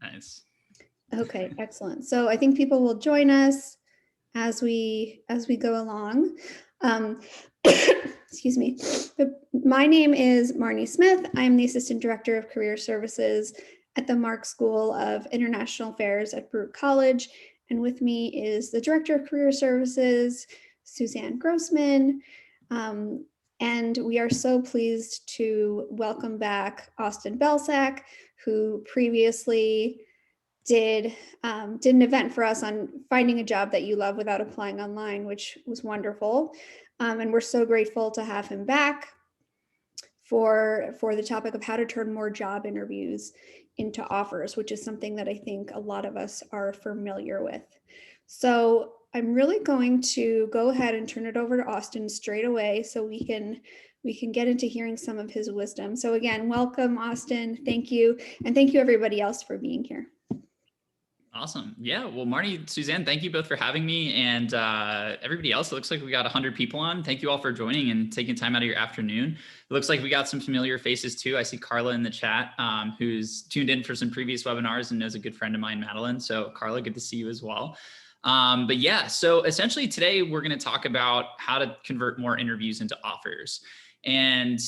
Nice. Okay, excellent. So I think people will join us as we go along. Excuse me. My name is Marnie Smith. I'm the Assistant Director of Career Services at the Mark School of International Affairs at Baruch College. And with me is the Director of Career Services, Suzanne Grossman. And we are so pleased to welcome back Austin Belcak, who previously did an event for us on finding a job that you love without applying online, which was wonderful. And we're so grateful to have him back for the topic of how to turn more job interviews into offers, which is something that I think a lot of us are familiar with. So I'm really going to go ahead and turn it over to Austin straight away so we can get into hearing some of his wisdom. So again, welcome, Austin. Thank you. And thank you everybody else for being here. Awesome. Yeah. Well, Marnie, Suzanne, thank you both for having me. And everybody else, it looks like we got 100 people on. Thank you all for joining and taking time out of your afternoon. It looks like we got some familiar faces too. I see Carla in the chat, who's tuned in for some previous webinars and knows a good friend of mine, Madeline. So Carla, good to see you as well. But yeah, so essentially today we're going to talk about how to convert more interviews into offers. And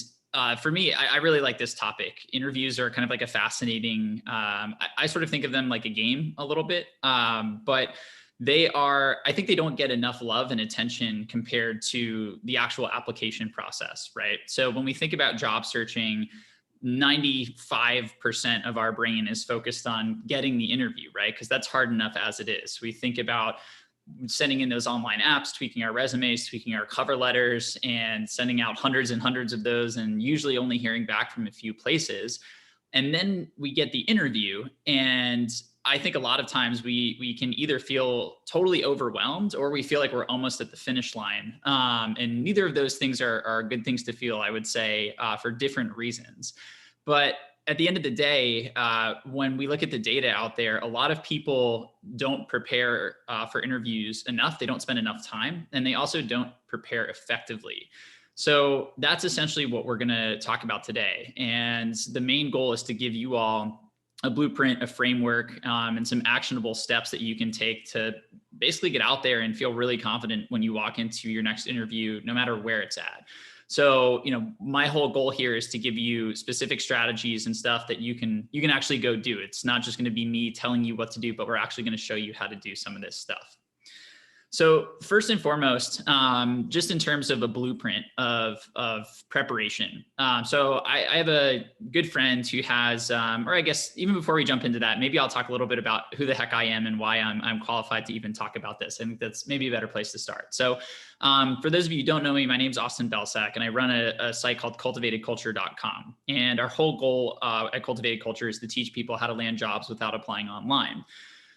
for me, I really like this topic. Interviews are kind of like a fascinating, I sort of think of them like a game a little bit, but I think they don't get enough love and attention compared to the actual application process, right? So when we think about job searching, 95% of our brain is focused on getting the interview, right? Because that's hard enough as it is. We think about sending in those online apps, tweaking our resumes, tweaking our cover letters, and sending out hundreds and hundreds of those, and usually only hearing back from a few places. And then we get the interview, and I think a lot of times we can either feel totally overwhelmed or we feel like we're almost at the finish line. And neither of those things are good things to feel, I would say, for different reasons. But at the end of the day, when we look at the data out there, a lot of people don't prepare for interviews enough. They don't spend enough time, and they also don't prepare effectively. So that's essentially what we're going to talk about today. And the main goal is to give you all a blueprint, a framework, and some actionable steps that you can take to basically get out there and feel really confident when you walk into your next interview, no matter where it's at. So, my whole goal here is to give you specific strategies and stuff that you can actually go do. It's not just going to be me telling you what to do, but we're actually going to show you how to do some of this stuff. So first and foremost, just in terms of a blueprint of preparation. So I have a good friend who has, or I guess even before we jump into that, maybe I'll talk a little bit about who the heck I am and why I'm qualified to even talk about this. I think that's maybe a better place to start. So for those of you who don't know me, my name's Austin Belcak, and I run a site called cultivatedculture.com. And our whole goal at Cultivated Culture is to teach people how to land jobs without applying online.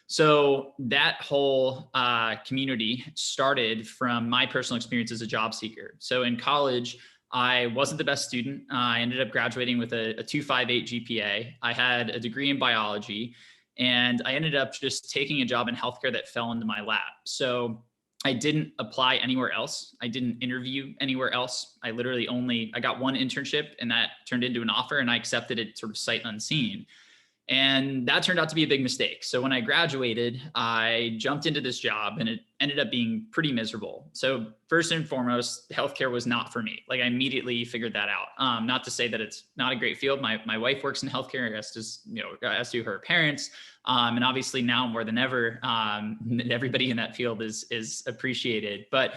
So that whole community started from my personal experience as a job seeker. So in college, I wasn't the best student. I ended up graduating with a 2.58 GPA. I had a degree in biology, and I ended up just taking a job in healthcare that fell into my lap. So I didn't apply anywhere else. I didn't interview anywhere else. I got one internship, and that turned into an offer, and I accepted it sort of sight unseen. And that turned out to be a big mistake. So when I graduated, I jumped into this job, and it ended up being pretty miserable. So first and foremost, healthcare was not for me. Like, I immediately figured that out. Not to say that it's not a great field. My wife works in healthcare, as do her parents. And obviously now more than ever, everybody in that field is appreciated. But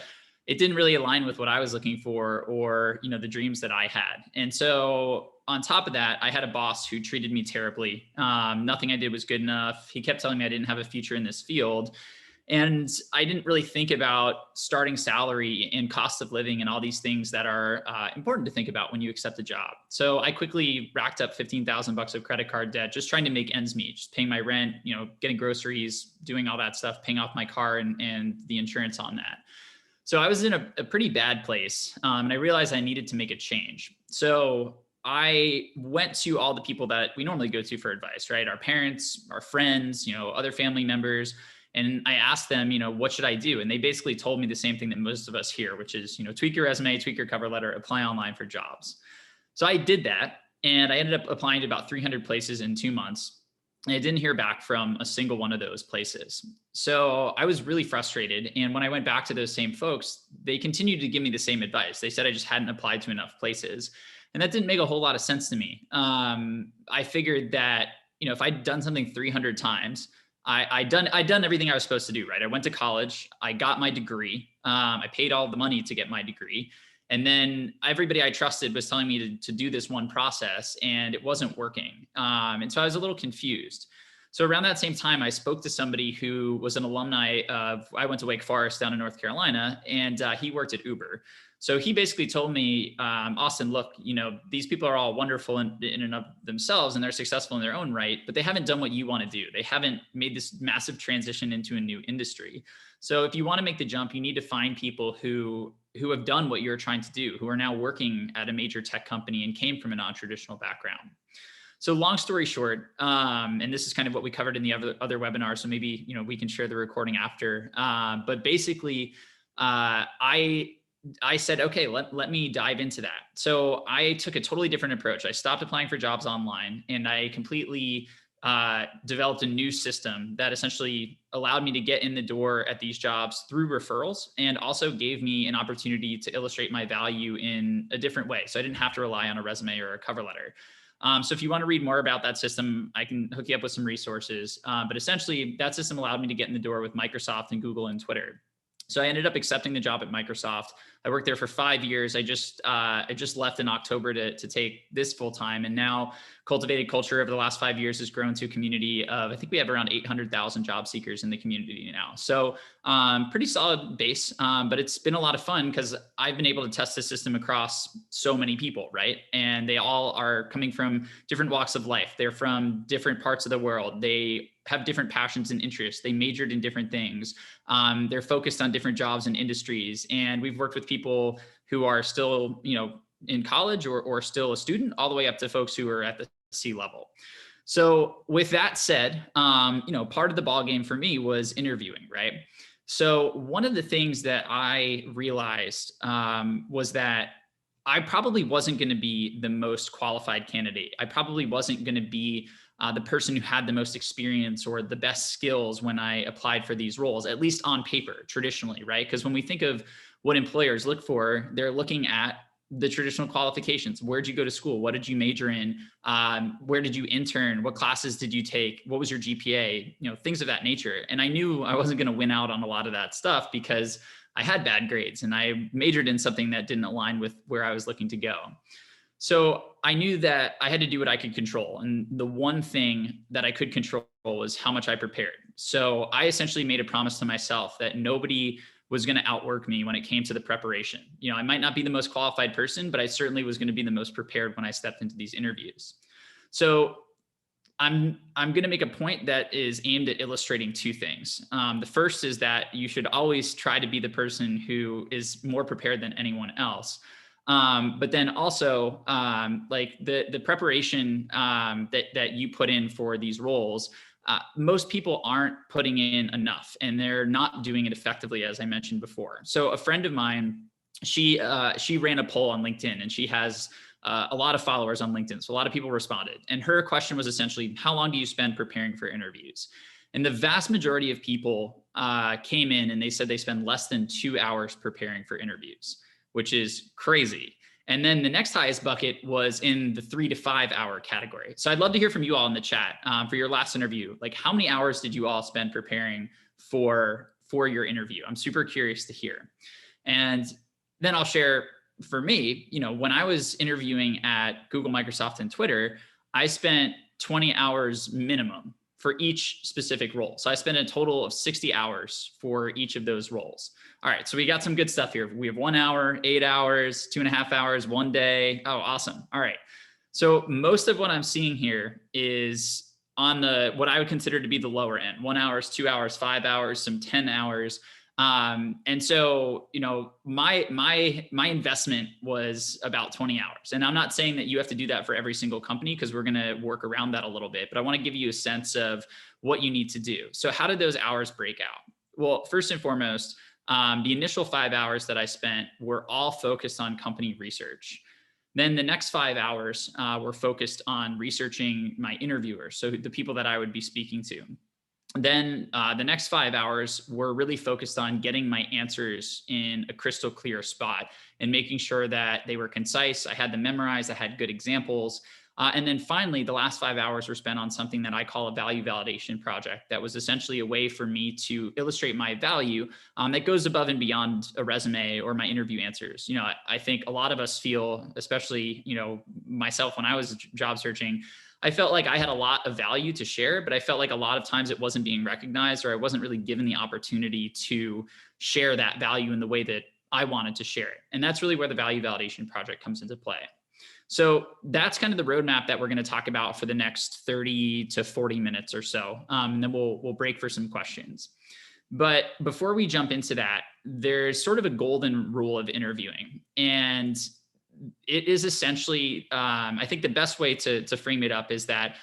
it didn't really align with what I was looking for, or the dreams that I had. And so on top of that, I had a boss who treated me terribly. Nothing I did was good enough. He kept telling me I didn't have a future in this field. And I didn't really think about starting salary and cost of living and all these things that are important to think about when you accept a job. So I quickly racked up $15,000 of credit card debt, just trying to make ends meet, just paying my rent, getting groceries, doing all that stuff, paying off my car and the insurance on that. So I was in a pretty bad place, and I realized I needed to make a change. So I went to all the people that we normally go to for advice, right? Our parents, our friends, other family members. And I asked them, what should I do? And they basically told me the same thing that most of us hear, which is, tweak your resume, tweak your cover letter, apply online for jobs. So I did that, and I ended up applying to about 300 places in 2 months. And I didn't hear back from a single one of those places. So I was really frustrated. And when I went back to those same folks, they continued to give me the same advice. They said I just hadn't applied to enough places. And that didn't make a whole lot of sense to me. I figured that, if I'd done something 300 times, I'd done everything I was supposed to do, right? I went to college, I got my degree, I paid all the money to get my degree. And then everybody I trusted was telling me to do this one process, and it wasn't working. And so I was a little confused. So around that same time, I spoke to somebody who was an alumni of, I went to Wake Forest down in North Carolina, and he worked at Uber. So he basically told me, Austin, look, these people are all wonderful in and of themselves, and they're successful in their own right, but they haven't done what you want to do. They haven't made this massive transition into a new industry. So if you want to make the jump, you need to find people who have done what you're trying to do, who are now working at a major tech company and came from a non-traditional background. So long story short, and this is kind of what we covered in the other webinar, so maybe we can share the recording after. But basically, I said, okay, let me dive into that. So I took a totally different approach. I stopped applying for jobs online, and I completely developed a new system that essentially allowed me to get in the door at these jobs through referrals, and also gave me an opportunity to illustrate my value in a different way. So I didn't have to rely on a resume or a cover letter. So if you want to read more about that system, I can hook you up with some resources. But essentially, that system allowed me to get in the door with Microsoft and Google and Twitter. So I ended up accepting the job at Microsoft. I worked there for 5 years. I just left in October to take this full time. And now Cultivated Culture over the last 5 years has grown to a community of, I think we have around 800,000 job seekers in the community now. So pretty solid base, but it's been a lot of fun because I've been able to test the system across so many people, right? And they all are coming from different walks of life. They're from different parts of the world. They have different passions and interests. They majored in different things. They're focused on different jobs and industries. And we've worked with people who are still, in college or still a student, all the way up to folks who are at the C level. So with that said, part of the ballgame for me was interviewing, right? So one of the things that I realized was that I probably wasn't going to be the most qualified candidate. I probably wasn't going to be the person who had the most experience or the best skills when I applied for these roles, at least on paper, traditionally, right? Because when we think of what employers look for, they're looking at the traditional qualifications. Where'd you go to school? What did you major in? Where did you intern? What classes did you take? What was your GPA? Things of that nature. And I knew I wasn't going to win out on a lot of that stuff because I had bad grades and I majored in something that didn't align with where I was looking to go. So I knew that I had to do what I could control. And the one thing that I could control was how much I prepared. So I essentially made a promise to myself that nobody was going to outwork me when it came to the preparation. I might not be the most qualified person, but I certainly was going to be the most prepared when I stepped into these interviews. So I'm going to make a point that is aimed at illustrating two things. The first is that you should always try to be the person who is more prepared than anyone else. But then also like the preparation that you put in for these roles, most people aren't putting in enough and they're not doing it effectively, as I mentioned before. So a friend of mine, she ran a poll on LinkedIn, and she has a lot of followers on LinkedIn. So a lot of people responded, and her question was essentially, how long do you spend preparing for interviews? And the vast majority of people came in and they said they spend less than 2 hours preparing for interviews, which is crazy. And then the next highest bucket was in the 3 to 5 hour category. So I'd love to hear from you all in the chat for your last interview. Like, how many hours did you all spend preparing for your interview? I'm super curious to hear. And then I'll share, for me, when I was interviewing at Google, Microsoft, and Twitter, I spent 20 hours minimum for each specific role. So I spent a total of 60 hours for each of those roles. All right, so we got some good stuff here. We have 1 hour, 8 hours, 2.5 hours, 1 day. Oh, awesome. All right. So most of what I'm seeing here is on what I would consider to be the lower end: 1 hour, 2 hours, 5 hours, some 10 hours. And so, my investment was about 20 hours. And I'm not saying that you have to do that for every single company, because we're going to work around that a little bit, but I want to give you a sense of what you need to do. So how did those hours break out? Well, first and foremost, the initial 5 hours that I spent were all focused on company research. Then the next 5 hours were focused on researching my interviewers, so the people that I would be speaking to. Then the next 5 hours were really focused on getting my answers in a crystal clear spot and making sure that they were concise. I had them memorized. I had good examples. And then finally, the last 5 hours were spent on something that I call a value validation project. That was essentially a way for me to illustrate my value that goes above and beyond a resume or my interview answers. I think a lot of us feel, especially, myself when I was job searching, I felt like I had a lot of value to share, but I felt like a lot of times it wasn't being recognized, or I wasn't really given the opportunity to share that value in the way that I wanted to share it. And that's really where the value validation project comes into play. So that's kind of the roadmap that we're going to talk about for the next 30 to 40 minutes or so. And then we'll break for some questions. But before we jump into that, there's sort of a golden rule of interviewing. And it is essentially, I think the best way to frame it up is that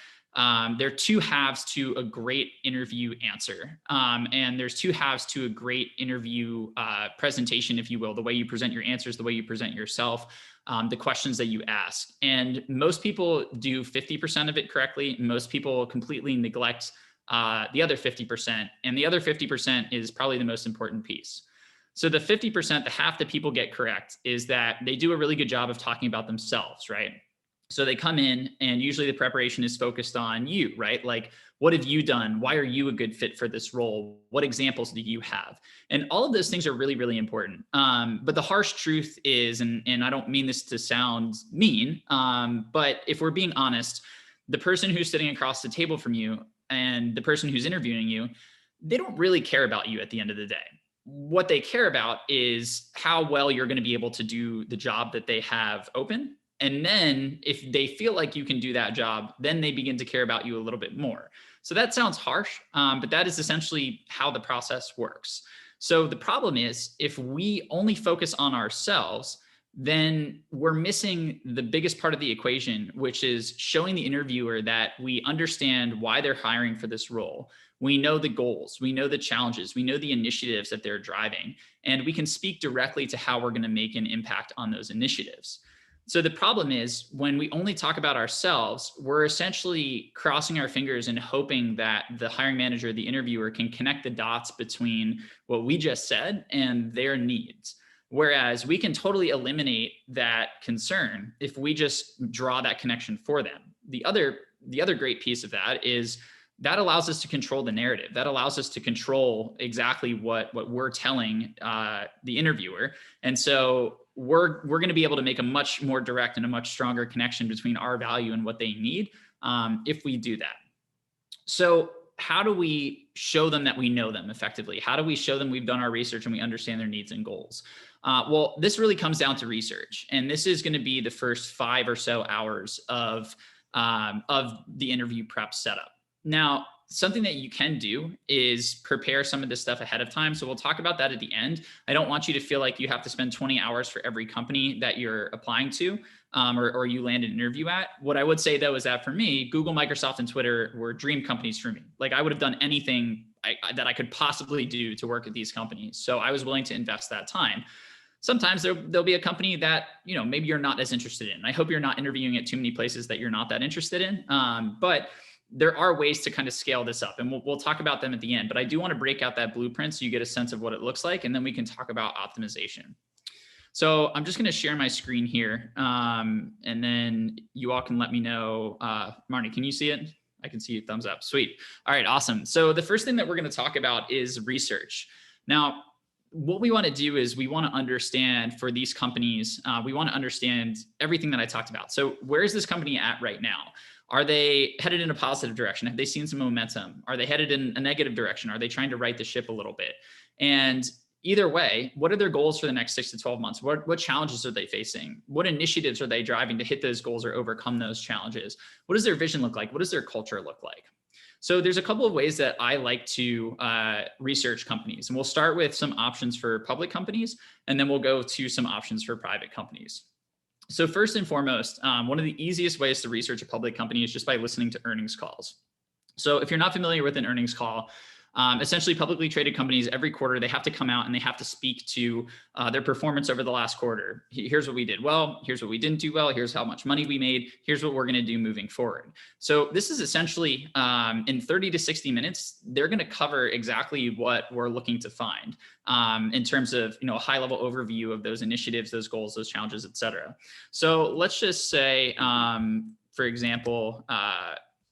there are two halves to a great interview answer. And there's two halves to a great interview presentation, if you will, the way you present your answers, the way you present yourself, the questions that you ask. And most people do 50% of it correctly. Most people completely neglect the other 50%. And the other 50% is probably the most important piece. So the 50%, the half that people get correct, is that they do a really good job of talking about themselves, right? So they come in and usually the preparation is focused on you, right? Like, what have you done? Why are you a good fit for this role? What examples do you have? And all of those things are really, really important. But the harsh truth is, and I don't mean this to sound mean, but if we're being honest, the person who's sitting across the table from you and the person who's interviewing you, they don't really care about you at the end of the day. What they care about is how well you're going to be able to do the job that they have open. And then if they feel like you can do that job, then they begin to care about you a little bit more. So that sounds harsh, but that is essentially how the process works. So the problem is, if we only focus on ourselves, then we're missing the biggest part of the equation, which is showing the interviewer that we understand why they're hiring for this role. We know the goals, we know the challenges, we know the initiatives that they're driving, and we can speak directly to how we're going to make an impact on those initiatives. So the problem is, when we only talk about ourselves, we're essentially crossing our fingers and hoping that the hiring manager, the interviewer, can connect the dots between what we just said and their needs. Whereas we can totally eliminate that concern if we just draw that connection for them. The other great piece of that is that allows us to control the narrative. That allows us to control exactly what we're telling the interviewer. And so we're going to be able to make a much more direct and a much stronger connection between our value and what they need if we do that. So how do we show them that we know them effectively? How do we show them we've done our research and we understand their needs and goals? Well, this really comes down to research. And this is going to be the first 5 or so hours of the interview prep setup. Now, something that you can do is prepare some of this stuff ahead of time. So we'll talk about that at the end. I don't want you to feel like you have to spend 20 hours for every company that you're applying to or you land an interview at. What I would say, though, is that for me, Google, Microsoft, and Twitter were dream companies for me. Like, I would have done anything that I could possibly do to work at these companies. So I was willing to invest that time. Sometimes there'll be a company that, maybe you're not as interested in. I hope you're not interviewing at too many places that you're not that interested in. But there are ways to kind of scale this up, and we'll talk about them at the end. But I do want to break out that blueprint so you get a sense of what it looks like, and then we can talk about optimization. So I'm just going to share my screen here, and then you all can let me know. Marnie, can you see it? I can see you, thumbs up. Sweet. All right, awesome. So the first thing that we're going to talk about is research. Now, what we want to do is we want to understand for these companies, we want to understand everything that I talked about. So where is this company at right now? Are they headed in a positive direction? Have they seen some momentum? Are they headed in a negative direction? Are they trying to right the ship a little bit? And either way, what are their goals for the next 6 to 12 months? What challenges are they facing? What initiatives are they driving to hit those goals or overcome those challenges? What does their vision look like? What does their culture look like? So there's a couple of ways that I like to research companies. And we'll start with some options for public companies, and then we'll go to some options for private companies. So first and foremost, one of the easiest ways to research a public company is just by listening to earnings calls. So if you're not familiar with an earnings call, Essentially, publicly traded companies every quarter, they have to come out and they have to speak to their performance over the last quarter. Here's what we did well. Here's what we didn't do well. Here's how much money we made. Here's what we're going to do moving forward. So this is essentially in 30 to 60 minutes, they're going to cover exactly what we're looking to find in terms of a high level overview of those initiatives, those goals, those challenges, et cetera. So let's just say, for example,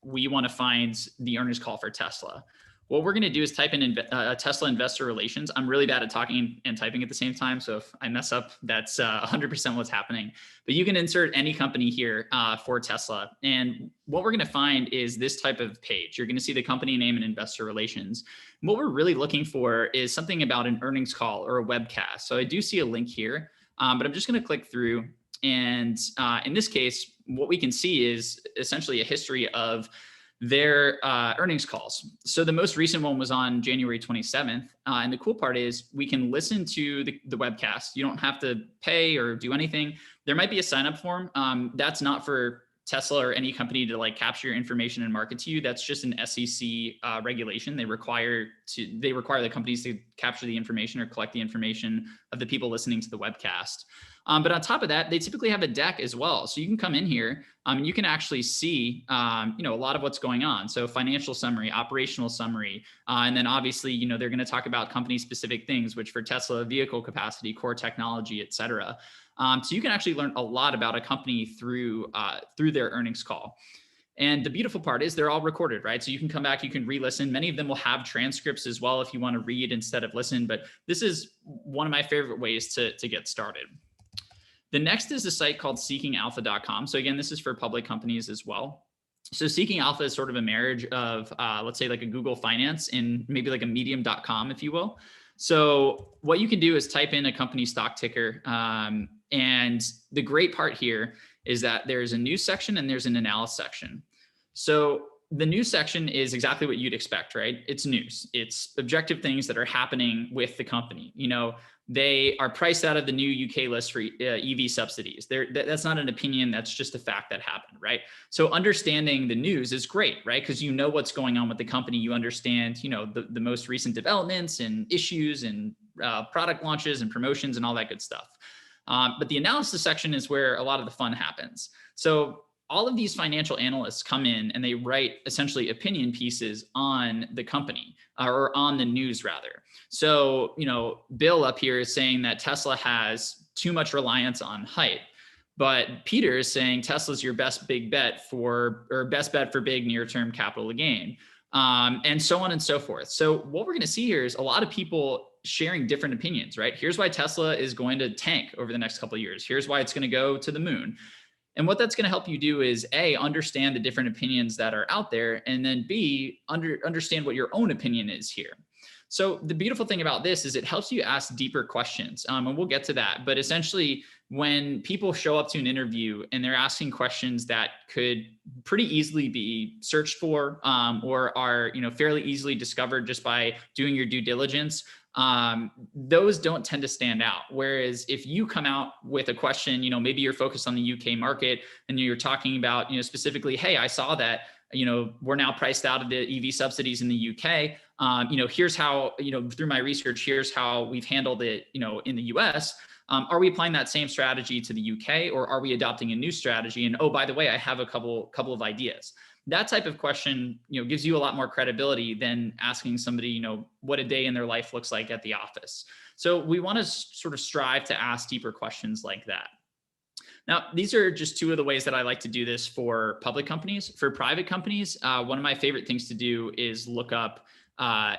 we want to find the earnings call for Tesla. What we're going to do is type in Tesla investor relations. I'm really bad at talking and typing at the same time. So if I mess up, that's 100% what's happening. But you can insert any company here for Tesla. And what we're going to find is this type of page. You're going to see the company name and investor relations. And what we're really looking for is something about an earnings call or a webcast. So I do see a link here, but I'm just going to click through. And in this case, what we can see is essentially a history of their earnings calls. So the most recent one was on January 27th. And the cool part is we can listen to the webcast. You don't have to pay or do anything. There might be a sign up form. That's not for Tesla or any company to like capture your information and market to you. That's just an SEC regulation. They require the companies to capture the information or collect the information of the people listening to the webcast. But on top of that, they typically have a deck as well. So you can come in here and you can actually see, a lot of what's going on. So financial summary, operational summary, and then obviously, they're going to talk about company specific things, which for Tesla, vehicle capacity, core technology, et cetera. So you can actually learn a lot about a company through their earnings call. And the beautiful part is they're all recorded, right? So you can come back, you can re-listen. Many of them will have transcripts as well if you want to read instead of listen. But this is one of my favorite ways to get started. The next is a site called Seekingalpha.com. So again, this is for public companies as well. So Seekingalpha is sort of a marriage of, let's say like a Google Finance and maybe like a medium.com, if you will. So what you can do is type in a company stock ticker. And the great part here is that there's a news section and there's an analysis section. So the news section is exactly what you'd expect, right? It's news. It's objective things that are happening with the company. They are priced out of the new UK list for EV subsidies. That's not an opinion. That's just a fact that happened, right? So understanding the news is great, right? Because you know what's going on with the company. You understand, the most recent developments and issues and product launches and promotions and all that good stuff. But the analysis section is where a lot of the fun happens. So all of these financial analysts come in and they write essentially opinion pieces on the company or on the news rather. So, Bill up here is saying that Tesla has too much reliance on hype, but Peter is saying Tesla's your best bet for big near-term capital gain, and so on and so forth. So what we're going to see here is a lot of people sharing different opinions, right? Here's why Tesla is going to tank over the next couple of years. Here's why it's going to go to the moon. And what that's going to help you do is A, understand the different opinions that are out there, and then B, understand what your own opinion is here. So the beautiful thing about this is it helps you ask deeper questions, and we'll get to that. But essentially, when people show up to an interview and they're asking questions that could pretty easily be searched for or are fairly easily discovered just by doing your due diligence, those don't tend to stand out. Whereas if you come out with a question, maybe you're focused on the UK market and you're talking about, specifically, hey, I saw that, we're now priced out of the EV subsidies in the UK. Here's how, through my research, here's how we've handled it, in the US. Are we applying that same strategy to the UK, or are we adopting a new strategy? And oh, by the way, I have a couple of ideas. That type of question, gives you a lot more credibility than asking somebody, what a day in their life looks like at the office. So we want to sort of strive to ask deeper questions like that. Now, these are just two of the ways that I like to do this for public companies. For private companies, one of my favorite things to do is look up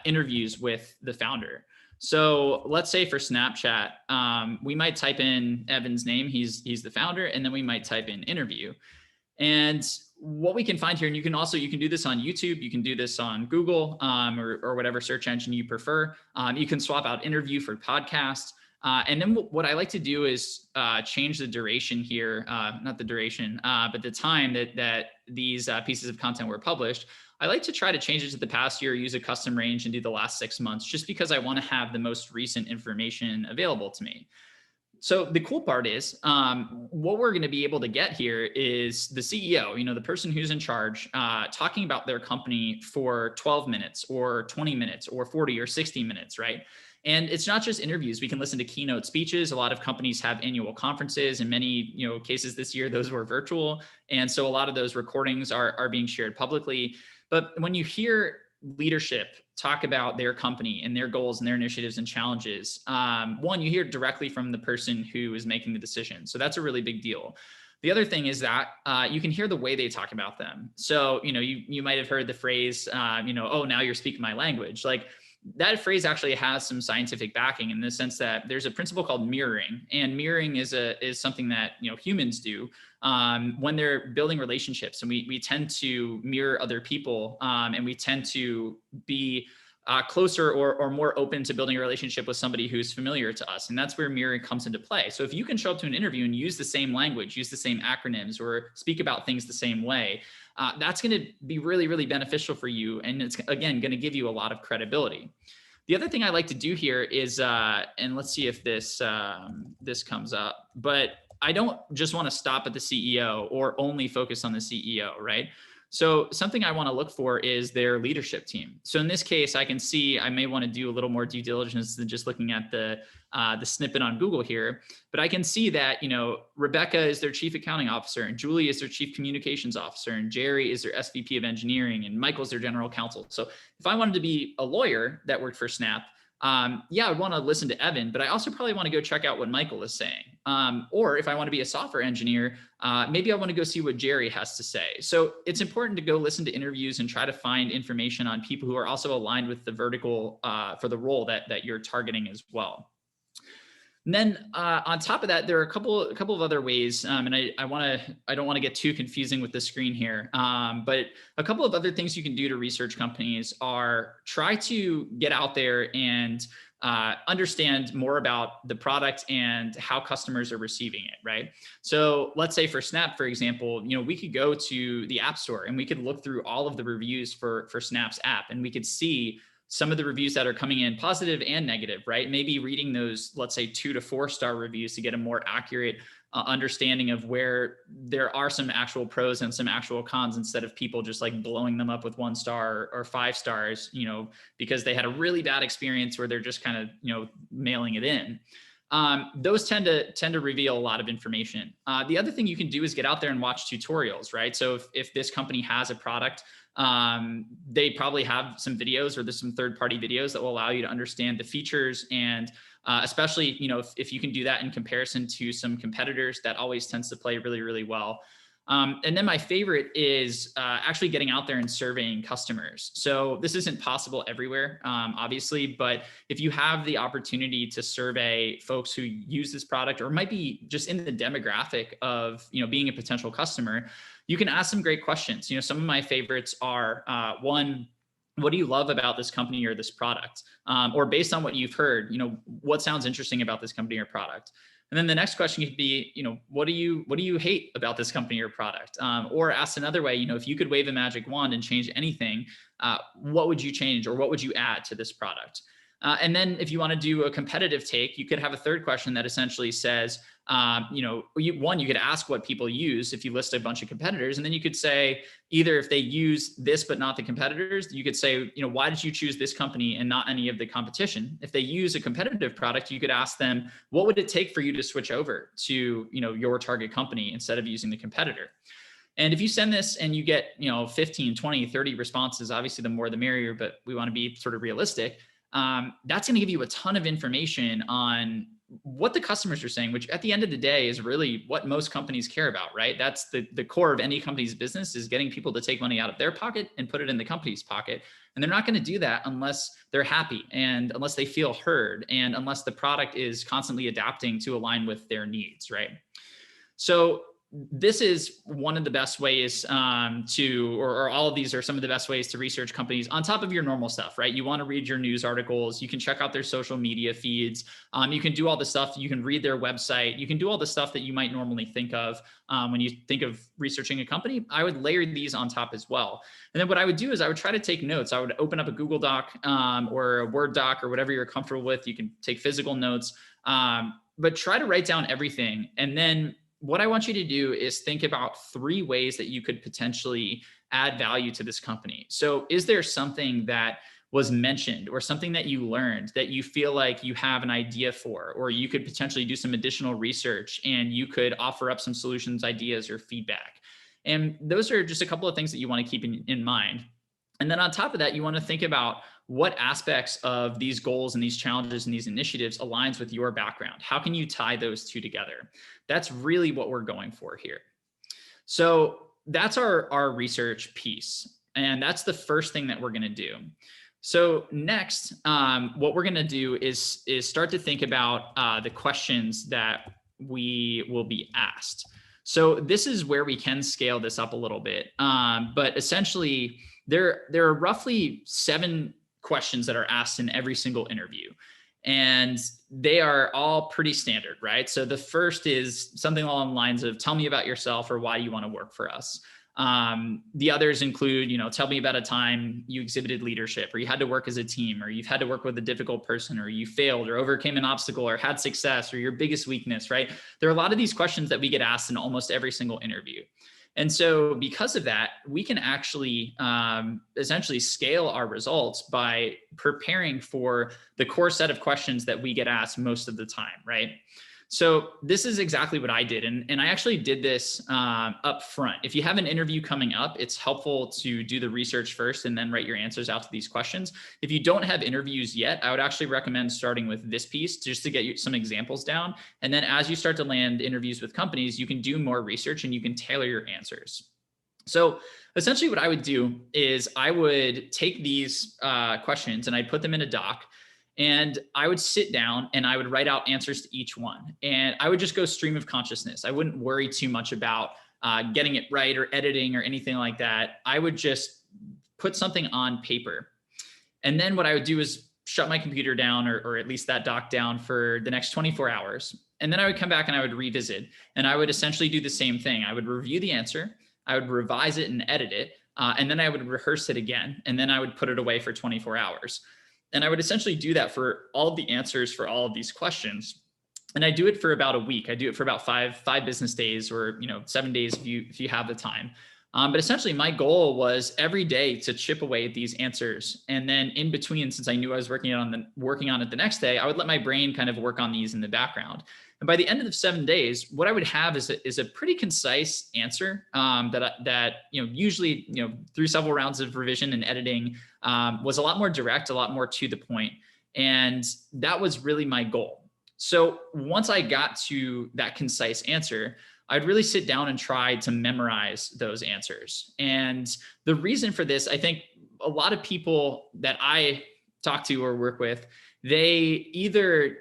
interviews with the founder. So let's say for Snapchat, we might type in Evan's name. He's the founder, and then we might type in interview. And what we can find here, and you can do this on YouTube, you can do this on Google or whatever search engine you prefer. You can swap out interview for podcast. And then what I like to do is change the duration here, not the duration, but the time that these pieces of content were published. I like to try to change it to the past year, use a custom range and do the last 6 months, just because I want to have the most recent information available to me. So the cool part is what we're going to be able to get here is the CEO, the person who's in charge, talking about their company for 12 minutes or 20 minutes or 40 or 60 minutes, right? And it's not just interviews. We can listen to keynote speeches. A lot of companies have annual conferences. In many cases this year, those were virtual. And so a lot of those recordings are being shared publicly. But when you hear leadership talk about their company and their goals and their initiatives and challenges, one, you hear directly from the person who is making the decision. So that's a really big deal. The other thing is that you can hear the way they talk about them. So, you might have heard the phrase, oh, now you're speaking my language. Like, that phrase actually has some scientific backing in the sense that there's a principle called mirroring, and mirroring is something that humans do when they're building relationships, and we tend to mirror other people, and we tend to be closer or more open to building a relationship with somebody who's familiar to us. And that's where mirroring comes into play. So if you can show up to an interview and use the same language, use the same acronyms, or speak about things the same way, that's going to be really, really beneficial for you. And it's, again, going to give you a lot of credibility. The other thing I like to do here is, and let's see if this comes up, but I don't just want to stop at the CEO or only focus on the CEO, right? So something I want to look for is their leadership team. So in this case, I can see I may want to do a little more due diligence than just looking at the snippet on Google here. But I can see that, Rebecca is their chief accounting officer, and Julie is their chief communications officer, and Jerry is their SVP of engineering, and Michael's their general counsel. So if I wanted to be a lawyer that worked for Snap, yeah, I'd want to listen to Evan, but I also probably want to go check out what Michael is saying. Or if I want to be a software engineer, maybe I want to go see what Jerry has to say. So it's important to go listen to interviews and try to find information on people who are also aligned with the vertical for the role that you're targeting as well. And then on top of that, there are a couple of other ways, and I don't want to get too confusing with the screen here, but a couple of other things you can do to research companies are try to get out there and understand more about the product and how customers are receiving it, right? So let's say for Snap, for example, we could go to the App Store and we could look through all of the reviews for Snap's app, and we could see some of the reviews that are coming in, positive and negative, right? Maybe reading those, let's say 2 to 4 star reviews to get a more accurate understanding of where there are some actual pros and some actual cons, instead of people just like blowing them up with 1 star or 5 stars, because they had a really bad experience where they're just kind of, mailing it in. Those tend to reveal a lot of information. The other thing you can do is get out there and watch tutorials, right? So if this company has a product, they probably have some videos, or there's some third-party videos that will allow you to understand the features, and especially, if you can do that in comparison to some competitors, that always tends to play really, really well. And then my favorite is actually getting out there and surveying customers. So this isn't possible everywhere, obviously, but if you have the opportunity to survey folks who use this product, or might be just in the demographic of, being a potential customer, you can ask some great questions. Some of my favorites are, one, what do you love about this company or this product? Or based on what you've heard, what sounds interesting about this company or product? And then the next question could be, what do you hate about this company or product? Or asked another way, if you could wave a magic wand and change anything, what would you change, or what would you add to this product? And then if you want to do a competitive take, you could have a third question that essentially says, you could ask what people use if you list a bunch of competitors. And then you could say, either if they use this but not the competitors, you could say, why did you choose this company and not any of the competition? If they use a competitive product, you could ask them, what would it take for you to switch over to, your target company instead of using the competitor? And if you send this and you get, 15, 20, 30 responses, obviously the more the merrier, but we want to be sort of realistic. That's going to give you a ton of information on what the customers are saying, which at the end of the day is really what most companies care about, right? That's the core of any company's business, is getting people to take money out of their pocket and put it in the company's pocket. And they're not going to do that unless they're happy, and unless they feel heard, and unless the product is constantly adapting to align with their needs, right? So this is one of the best ways or all of these are some of the best ways to research companies on top of your normal stuff, right? You want to read your news articles. You can check out their social media feeds. You can do all the stuff. You can read their website. You can do all the stuff that you might normally think of when you think of researching a company. I would layer these on top as well. And then what I would do is I would try to take notes. I would open up a Google Doc or a Word doc or whatever you're comfortable with. You can take physical notes. but try to write down everything. And then what I want you to do is think about 3 ways that you could potentially add value to this company. So is there something that was mentioned or something that you learned that you feel like you have an idea for, or you could potentially do some additional research and you could offer up some solutions, ideas, or feedback? And those are just a couple of things that you want to keep in mind. And then on top of that, you want to think about what aspects of these goals and these challenges and these initiatives aligns with your background. How can you tie those two together? That's really what we're going for here. So that's our research piece. And that's the first thing that we're going to do. So next, what we're going to do is start to think about the questions that we will be asked. So this is where we can scale this up a little bit. But essentially, there are roughly 7 questions that are asked in every single interview. And they are all pretty standard, right? So the first is something along the lines of, tell me about yourself or why you want to work for us. The others include, tell me about a time you exhibited leadership, or you had to work as a team, or you've had to work with a difficult person, or you failed or overcame an obstacle or had success, or your biggest weakness, right? There are a lot of these questions that we get asked in almost every single interview. And so because of that, we can actually essentially scale our results by preparing for the core set of questions that we get asked most of the time, right? So this is exactly what I did. And I actually did this up front. If you have an interview coming up, it's helpful to do the research first and then write your answers out to these questions. If you don't have interviews yet, I would actually recommend starting with this piece just to get you some examples down. And then as you start to land interviews with companies, you can do more research and you can tailor your answers. So essentially what I would do is I would take these questions and I'd put them in a doc. And I would sit down and I would write out answers to each one. And I would just go stream of consciousness. I wouldn't worry too much about getting it right or editing or anything like that. I would just put something on paper. And then what I would do is shut my computer down, or at least that doc down, for the next 24 hours. And then I would come back and I would revisit. And I would essentially do the same thing. I would review the answer. I would revise it and edit it. And then I would rehearse it again. And then I would put it away for 24 hours. And I would essentially do that for all of the answers for all of these questions. And I do it for about a week. I do it for about five business days, or 7 days if you have the time. But essentially my goal was every day to chip away at these answers. And then in between, since I knew I was working on it the next day, I would let my brain kind of work on these in the background. And by the end of the 7 days, what I would have is a pretty concise answer that usually through several rounds of revision and editing was a lot more direct, a lot more to the point. And that was really my goal. So once I got to that concise answer, I'd really sit down and try to memorize those answers. And the reason for this, I think a lot of people that I talk to or work with, they either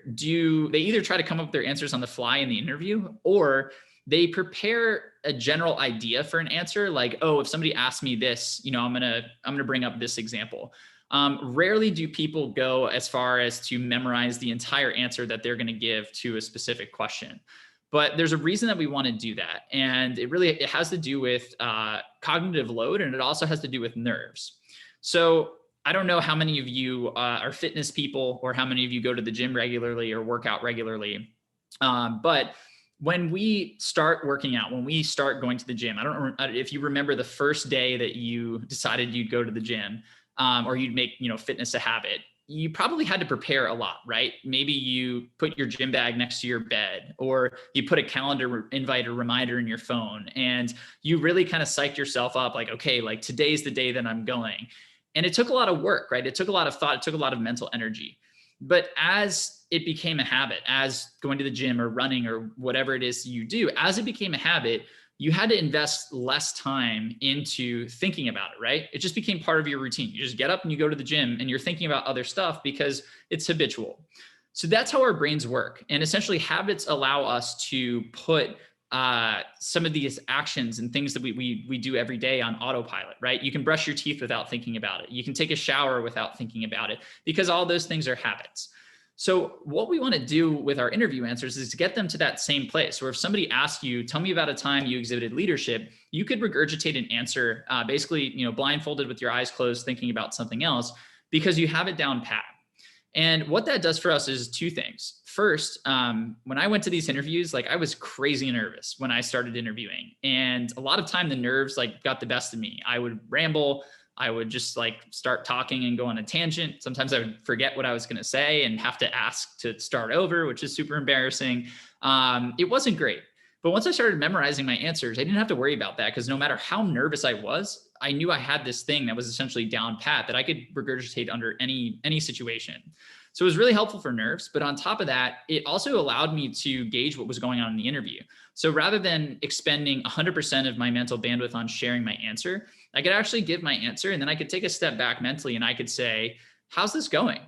try to come up with their answers on the fly in the interview, or they prepare a general idea for an answer. Like, oh, if somebody asks me this, I'm gonna bring up this example. Rarely do people go as far as to memorize the entire answer that they're going to give to a specific question. But there's a reason that we want to do that. And it has to do with cognitive load, and it also has to do with nerves. So I don't know how many of you are fitness people, or how many of you go to the gym regularly or work out regularly. But when we start working out, when we start going to the gym, I don't know if you remember the first day that you decided you'd go to the gym, or you'd make, fitness a habit. You probably had to prepare a lot, right? Maybe you put your gym bag next to your bed, or you put a calendar invite or reminder in your phone, and you really kind of psyched yourself up, like, okay, like today's the day that I'm going. And it took a lot of work, right? It took a lot of thought. It took a lot of mental energy. But as it became a habit, as going to the gym or running or whatever it is you do, as it became a habit, you had to invest less time into thinking about it, right? It just became part of your routine. You just get up and you go to the gym and you're thinking about other stuff because it's habitual. So that's how our brains work. And essentially habits allow us to put some of these actions and things that we do every day on autopilot, right? You can brush your teeth without thinking about it. You can take a shower without thinking about it, because all those things are habits. So what we want to do with our interview answers is to get them to that same place where if somebody asks you, tell me about a time you exhibited leadership, you could regurgitate an answer, basically, blindfolded with your eyes closed, thinking about something else, because you have it down pat. And what that does for us is two things. First, when I went to these interviews, like I was crazy nervous when I started interviewing. And a lot of time the nerves like got the best of me. I would ramble. I would just like start talking and go on a tangent. Sometimes I would forget what I was going to say and have to ask to start over, which is super embarrassing. It wasn't great. But once I started memorizing my answers, I didn't have to worry about that because no matter how nervous I was, I knew I had this thing that was essentially down pat that I could regurgitate under any situation. So it was really helpful for nerves. But on top of that, it also allowed me to gauge what was going on in the interview. So rather than expending 100% of my mental bandwidth on sharing my answer, I could actually give my answer and then I could take a step back mentally and I could say, how's this going?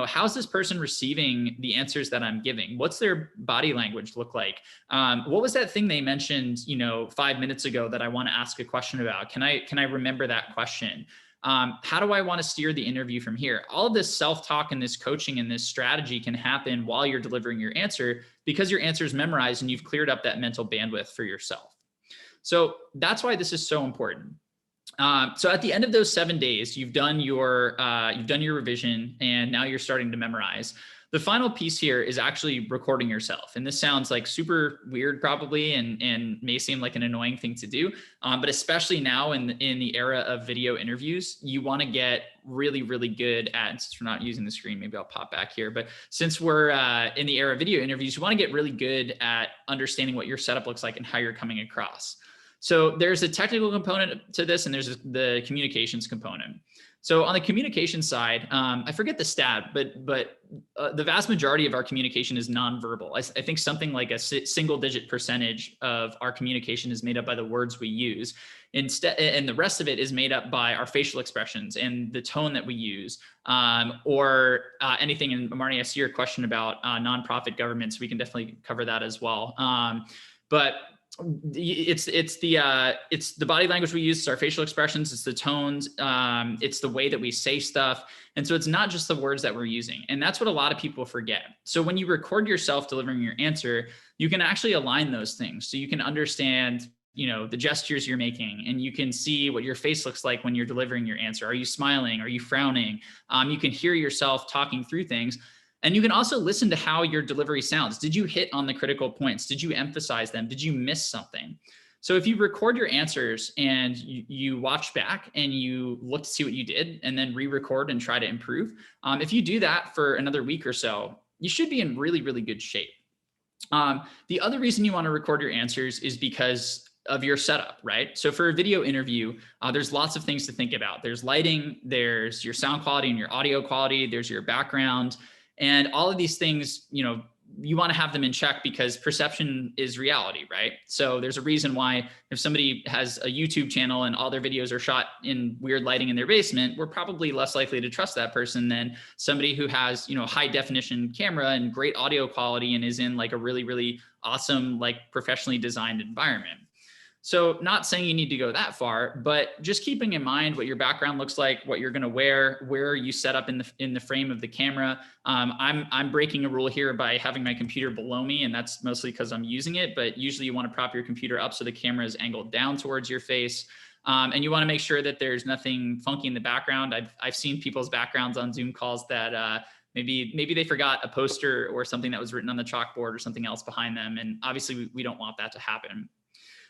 How's this person receiving the answers that I'm giving? What's their body language look like? What was that thing they mentioned, 5 minutes ago that I want to ask a question about? Can I remember that question? How do I want to steer the interview from here? All of this self-talk and this coaching and this strategy can happen while you're delivering your answer because your answer is memorized and you've cleared up that mental bandwidth for yourself. So that's why this is so important. So at the end of those 7 days, you've done your revision and now you're starting to memorize. The final piece here is actually recording yourself. And this sounds like super weird probably and may seem like an annoying thing to do. But especially now in the era of video interviews, you want to get really, really good at, since we're not using the screen, maybe I'll pop back here. But since we're in the era of video interviews, you want to get really good at understanding what your setup looks like and how you're coming across. So there's a technical component to this and there's the communications component. So on the communication side, I forget the stat, but the vast majority of our communication is nonverbal. I think something like a single digit percentage of our communication is made up by the words we use. Instead, and the rest of it is made up by our facial expressions and the tone that we use, or anything. And Marnie, I see your question about nonprofit governments. We can definitely cover that as well. But it's the body language we use, it's our facial expressions, it's the tones, it's the way that we say stuff. And so it's not just the words that we're using. And that's what a lot of people forget. So when you record yourself delivering your answer, you can actually align those things. So you can understand, the gestures you're making, and you can see what your face looks like when you're delivering your answer. Are you smiling? Are you frowning? You can hear yourself talking through things. And you can also listen to how your delivery sounds. Did you hit on the critical points? Did you emphasize them? Did you miss something? So if you record your answers and you watch back and you look to see what you did and then re-record and try to improve, if you do that for another week or so, you should be in really, really good shape. The other reason you want to record your answers is because of your setup, right? So for a video interview, there's lots of things to think about. There's lighting, there's your sound quality and your audio quality, there's your background. And all of these things, you want to have them in check because perception is reality, right? So there's a reason why if somebody has a YouTube channel and all their videos are shot in weird lighting in their basement, we're probably less likely to trust that person than somebody who has, high definition camera and great audio quality and is in like a really, really awesome, like professionally designed environment. So not saying you need to go that far, but just keeping in mind what your background looks like, what you're going to wear, where you set up in the frame of the camera. I'm breaking a rule here by having my computer below me, and that's mostly because I'm using it. But usually you want to prop your computer up so the camera is angled down towards your face, and you want to make sure that there's nothing funky in the background. I've seen people's backgrounds on Zoom calls that maybe they forgot a poster or something that was written on the chalkboard or something else behind them, and obviously we don't want that to happen.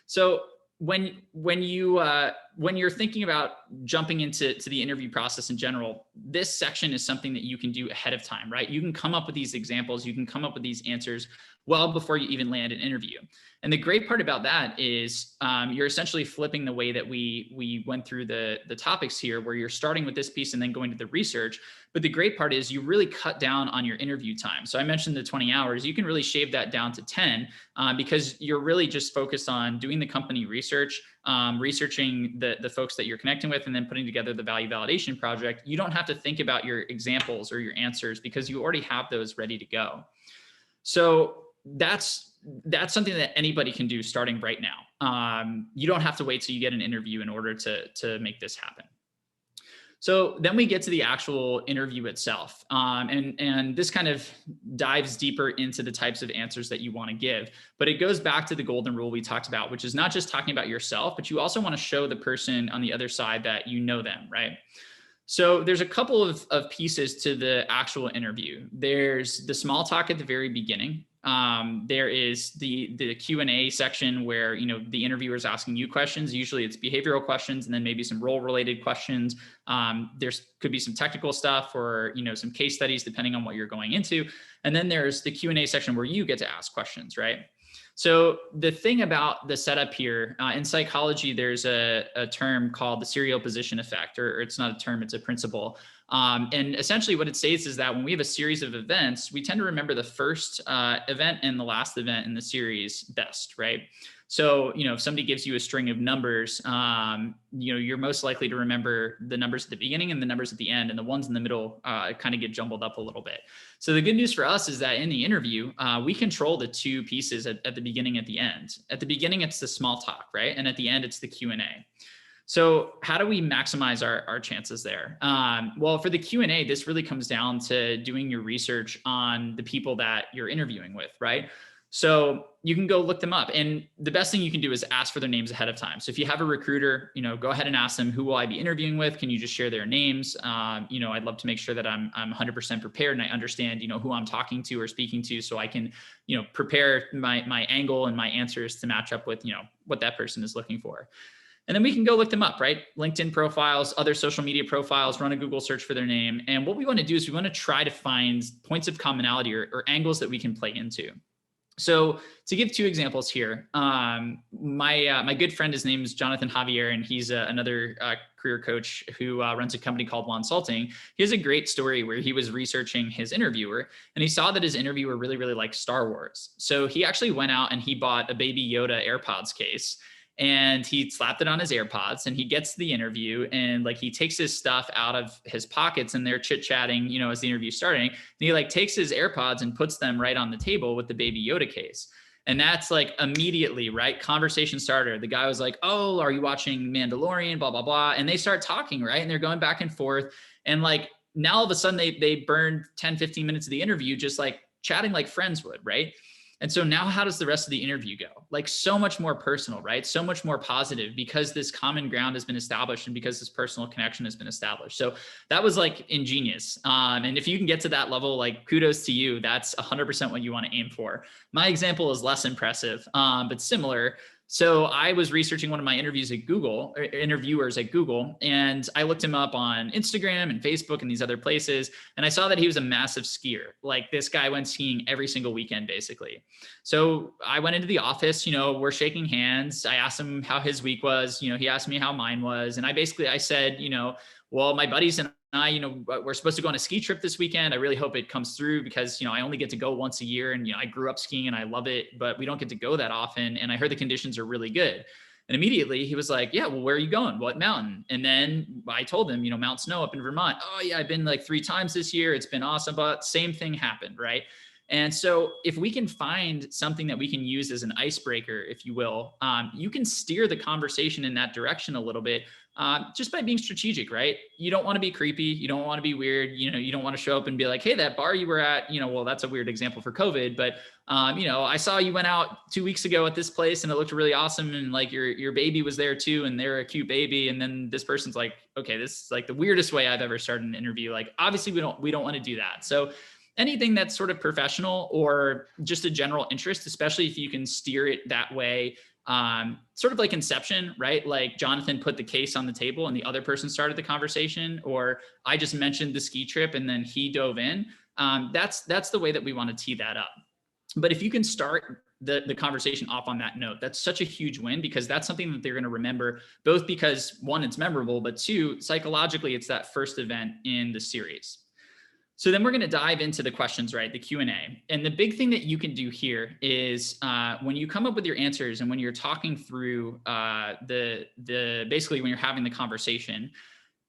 So when you're thinking about jumping into the interview process in general, this section is something that you can do ahead of time, right? You can come up with these examples, you can come up with these answers well before you even land an interview. And the great part about that is you're essentially flipping the way that we went through the topics here, where you're starting with this piece and then going to the research. But the great part is you really cut down on your interview time. So I mentioned the 20 hours, you can really shave that down to 10 because you're really just focused on doing the company research, researching the folks that you're connecting with, and then putting together the value validation project. You don't have to think about your examples or your answers because you already have those ready to go. So that's something that anybody can do starting right now. You don't have to wait till you get an interview in order to make this happen. So then we get to the actual interview itself. And this kind of dives deeper into the types of answers that you want to give. But it goes back to the golden rule we talked about, which is not just talking about yourself, but you also want to show the person on the other side that you know them, right? So there's a couple of pieces to the actual interview. There's the small talk at the very beginning. There is the Q&A section where, the interviewer is asking you questions. Usually it's behavioral questions and then maybe some role related questions. There's could be some technical stuff or, some case studies depending on what you're going into. And then there's the Q&A section where you get to ask questions, right? So the thing about the setup here in psychology, there's a term called the serial position effect, or it's not a term, it's a principle. And essentially what it states is that when we have a series of events, we tend to remember the first event and the last event in the series best, right? So, if somebody gives you a string of numbers, you're most likely to remember the numbers at the beginning and the numbers at the end, and the ones in the middle kind of get jumbled up a little bit. So the good news for us is that in the interview, we control the two pieces at the beginning, at the end. At the beginning, it's the small talk, right? And at the end, it's the Q&A. So how do we maximize our chances there? Well, for the Q&A, this really comes down to doing your research on the people that you're interviewing with, right? So you can go look them up. And the best thing you can do is ask for their names ahead of time. So if you have a recruiter, go ahead and ask them, who will I be interviewing with? Can you just share their names? I'd love to make sure that I'm 100% prepared and I understand, who I'm talking to or speaking to, so I can, prepare my angle and my answers to match up with, what that person is looking for. And then we can go look them up, right? LinkedIn profiles, other social media profiles, run a Google search for their name. And what we want to do is we want to try to find points of commonality or angles that we can play into. So to give two examples here, my good friend, his name is Jonathan Javier, and he's another career coach who runs a company called Consulting. He has a great story where he was researching his interviewer, and he saw that his interviewer really, really liked Star Wars. So he actually went out and he bought a Baby Yoda AirPods case, and he slapped it on his AirPods, and he gets to the interview, and he takes his stuff out of his pockets, and they're chit-chatting, as the interview's starting, and he takes his AirPods and puts them right on the table with the Baby Yoda case. And that's immediately, right? Conversation starter. The guy was like, "Oh, are you watching Mandalorian, blah, blah, blah." And they start talking, right? And they're going back and forth. And now all of a sudden they burned 10, 15 minutes of the interview, just chatting like friends would, right? And so now how does the rest of the interview go? So much more personal, right? So much more positive because this common ground has been established and because this personal connection has been established. So that was ingenious. And if you can get to that level, kudos to you. That's 100% what you want to aim for. My example is less impressive, but similar. So I was researching one of my interviewers at Google, and I looked him up on Instagram and Facebook and these other places. And I saw that he was a massive skier. This guy went skiing every single weekend, basically. So I went into the office, we're shaking hands. I asked him how his week was. He asked me how mine was. And I said, well, my buddies and I, we're supposed to go on a ski trip this weekend. I really hope it comes through because, I only get to go once a year, and, I grew up skiing and I love it, but we don't get to go that often. And I heard the conditions are really good. And immediately he was like, "Yeah, well, where are you going? What mountain?" And then I told him, Mount Snow up in Vermont. "Oh yeah, I've been 3 times this year. It's been awesome." But same thing happened, right? And so if we can find something that we can use as an icebreaker, if you will, you can steer the conversation in that direction a little bit, just by being strategic, right? You don't want to be creepy. You don't want to be weird. You don't want to show up and be like, "Hey, that bar you were at, well, that's a weird example for COVID, but, I saw you went out 2 weeks ago at this place and it looked really awesome. And your baby was there too. And they're a cute baby." And then this person's like, "Okay, this is the weirdest way I've ever started an interview." Obviously we don't want to do that. So anything that's sort of professional or just a general interest, especially if you can steer it that way, sort of like Inception, right? Jonathan put the case on the table and the other person started the conversation, or I just mentioned the ski trip and then he dove in. That's the way that we want to tee that up. But if you can start the conversation off on that note, that's such a huge win, because that's something that they're going to remember, both because one, it's memorable, but two, psychologically, it's that first event in the series. So then we're going to dive into the questions, right? The Q&A. And the big thing that you can do here is when you come up with your answers and when you're talking through basically when you're having the conversation,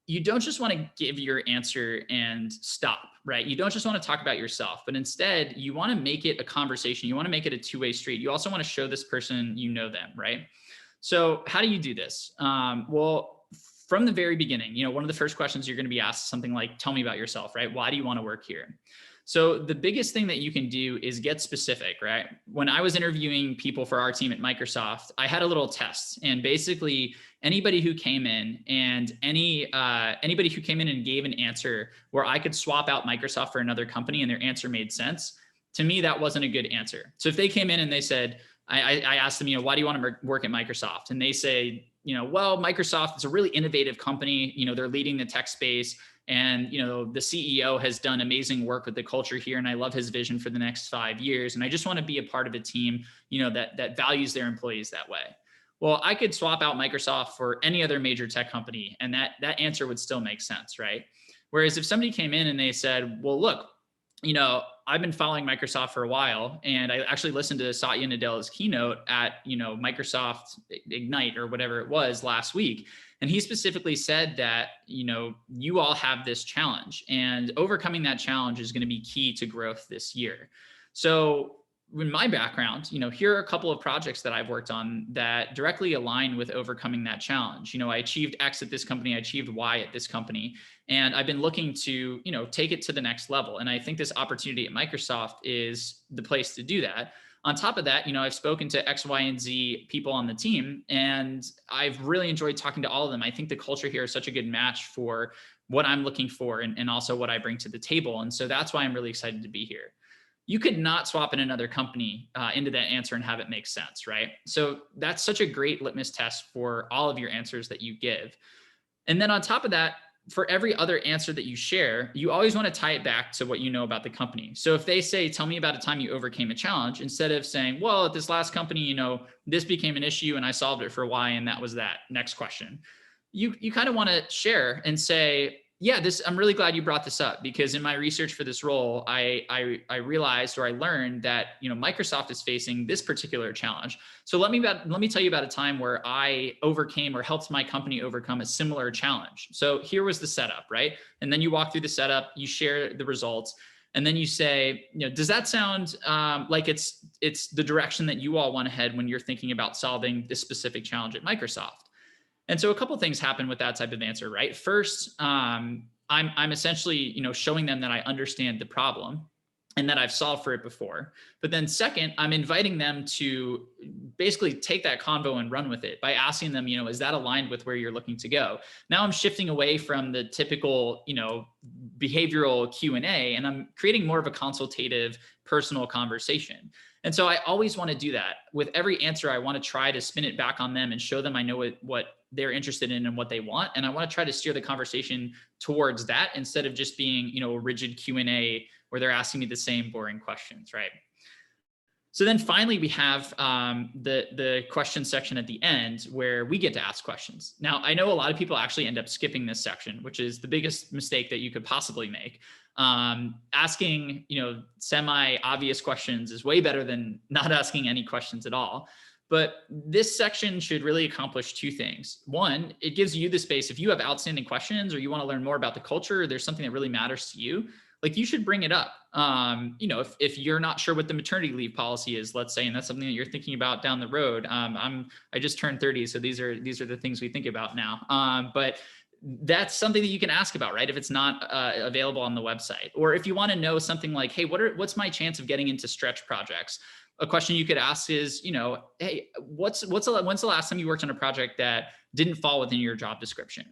you don't just want to give your answer and stop, right? You don't just want to talk about yourself, but instead you want to make it a conversation. You want to make it a two-way street. You also want to show this person them, right? So how do you do this? Well, from the very beginning, one of the first questions you're going to be asked is something like, "Tell me about yourself," right? Why do you want to work here? So the biggest thing that you can do is get specific, right? When I was interviewing people for our team at Microsoft, I had a little test, and basically anybody who came in and anybody who came in and gave an answer where I could swap out Microsoft for another company and their answer made sense, to me, that wasn't a good answer. So if they came in and they said, I asked them, why do you want to work at Microsoft? And they say, well, Microsoft is a really innovative company. They're leading the tech space. And, the CEO has done amazing work with the culture here. And I love his vision for the next 5 years. And I just want to be a part of a team, that values their employees that way. Well, I could swap out Microsoft for any other major tech company, and that answer would still make sense, right? Whereas if somebody came in and they said, well, look, I've been following Microsoft for a while, and I actually listened to Satya Nadella's keynote at, Microsoft Ignite or whatever it was last week. And he specifically said that, you all have this challenge, and overcoming that challenge is going to be key to growth this year. So in my background, here are a couple of projects that I've worked on that directly align with overcoming that challenge. I achieved X at this company, I achieved Y at this company, and I've been looking to, take it to the next level. And I think this opportunity at Microsoft is the place to do that. On top of that, I've spoken to X, Y, and Z people on the team, and I've really enjoyed talking to all of them. I think the culture here is such a good match for what I'm looking for and also what I bring to the table. And so that's why I'm really excited to be here. You could not swap in another company into that answer and have it make sense, right? So that's such a great litmus test for all of your answers that you give. And then on top of that, for every other answer that you share, you always want to tie it back to what you know about the company. So if they say, tell me about a time you overcame a challenge, instead of saying, well, at this last company, this became an issue and I solved it for Y, and that was that. Next question. You kind of want to share and say, yeah, I'm really glad you brought this up, because in my research for this role, I realized, or I learned that, Microsoft is facing this particular challenge. So let me tell you about a time where I overcame or helped my company overcome a similar challenge. So here was the setup, right? And then you walk through the setup, you share the results, and then you say, does that sound like it's the direction that you all want to head when you're thinking about solving this specific challenge at Microsoft? And so a couple of things happen with that type of answer, right? First, I'm essentially, showing them that I understand the problem and that I've solved for it before. But then second, I'm inviting them to basically take that convo and run with it by asking them, is that aligned with where you're looking to go? Now I'm shifting away from the typical, behavioral Q&A, and I'm creating more of a consultative, personal conversation. And so I always want to do that. With every answer, I want to try to spin it back on them and show them I know what they're interested in and what they want. And I want to try to steer the conversation towards that instead of just being, a rigid Q&A where they're asking me the same boring questions, right? So then finally, we have the question section at the end where we get to ask questions. Now, I know a lot of people actually end up skipping this section, which is the biggest mistake that you could possibly make. Asking, semi-obvious questions is way better than not asking any questions at all. But this section should really accomplish two things. One, it gives you the space. If you have outstanding questions or you want to learn more about the culture, or there's something that really matters to you, like you should bring it up. If you're not sure what the maternity leave policy is, let's say, and that's something that you're thinking about down the road. I just turned 30, so these are the things we think about now. But that's something that you can ask about, right? If it's not available on the website, or if you want to know something like, hey, what's my chance of getting into stretch projects? A question you could ask is, hey, when's the last time you worked on a project that didn't fall within your job description?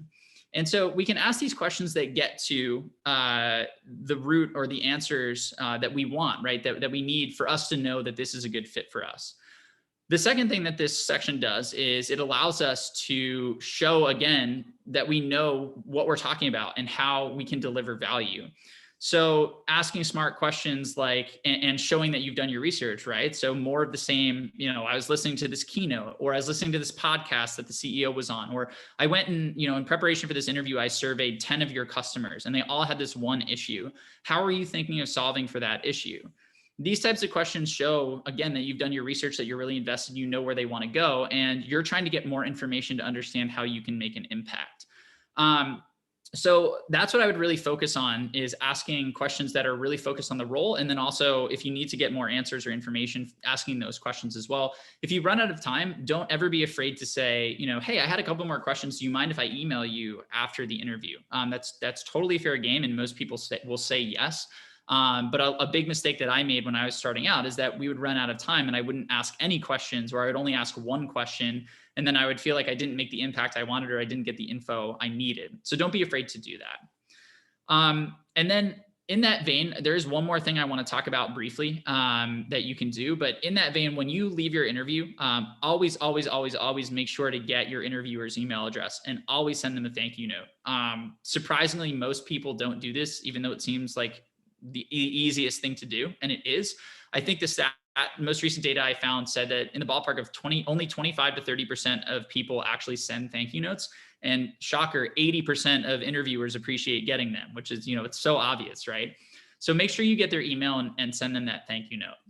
And so we can ask these questions that get to the root or the answers that we want, right? That we need for us to know that this is a good fit for us. The second thing that this section does is it allows us to show again that we know what we're talking about and how we can deliver value. So asking smart questions like, and showing that you've done your research, right? So more of the same, I was listening to this keynote, or I was listening to this podcast that the CEO was on, or I went and, in preparation for this interview, I surveyed 10 of your customers and they all had this one issue. How are you thinking of solving for that issue? These types of questions show, again, that you've done your research, that you're really invested, you know where they want to go, and you're trying to get more information to understand how you can make an impact. So that's what I would really focus on, is asking questions that are really focused on the role. And then also, if you need to get more answers or information, asking those questions as well. If you run out of time, don't ever be afraid to say, hey, I had a couple more questions. Do you mind if I email you after the interview? That's totally fair game. And most people will say yes. But a big mistake that I made when I was starting out is that we would run out of time and I wouldn't ask any questions, or I would only ask one question. And then I would feel like I didn't make the impact I wanted, or I didn't get the info I needed. So don't be afraid to do that. And then in that vein, there is one more thing I want to talk about briefly that you can do. But in that vein, when you leave your interview, always make sure to get your interviewer's email address and always send them a thank you note. Surprisingly, most people don't do this, even though it seems like the easiest thing to do. And it is. I think the most recent data I found said that in the ballpark of only 25 to 30% of people actually send thank you notes. And shocker, 80% of interviewers appreciate getting them, which is, it's so obvious, right? So make sure you get their email and send them that thank you note.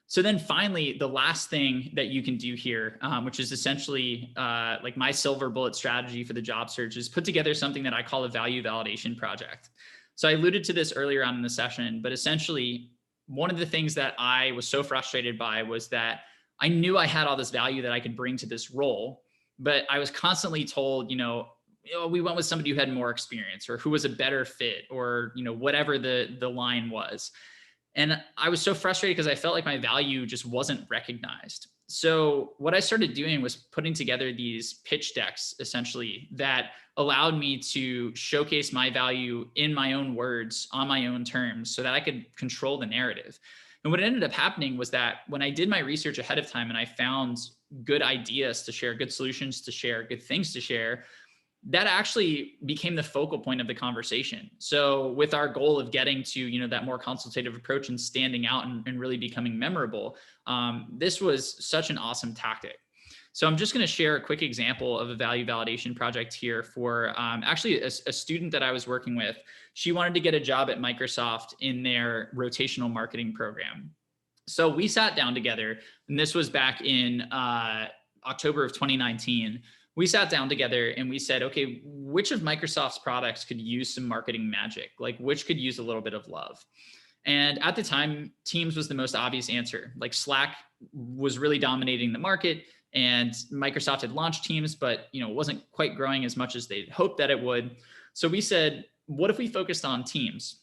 So then finally, the last thing that you can do here, which is essentially like my silver bullet strategy for the job search, is put together something that I call a value validation project. So I alluded to this earlier on in the session, but essentially one of the things that I was so frustrated by was that I knew I had all this value that I could bring to this role, but I was constantly told, we went with somebody who had more experience or who was a better fit, or, whatever the line was. And I was so frustrated because I felt like my value just wasn't recognized. So what I started doing was putting together these pitch decks, essentially, that allowed me to showcase my value in my own words, on my own terms, so that I could control the narrative. And what ended up happening was that when I did my research ahead of time and I found good ideas to share, good solutions to share, good things to share, that actually became the focal point of the conversation. So with our goal of getting to, that more consultative approach and standing out and really becoming memorable, this was such an awesome tactic. So I'm just going to share a quick example of a value validation project here for actually a student that I was working with. She wanted to get a job at Microsoft in their rotational marketing program. So we sat down together, and this was back in October of 2019. We sat down together and we said, okay, which of Microsoft's products could use some marketing magic? Like, which could use a little bit of love? And at the time, Teams was the most obvious answer. Like, Slack was really dominating the market, and Microsoft had launched Teams, but it wasn't quite growing as much as they'd hoped that it would. So we said, what if we focused on Teams?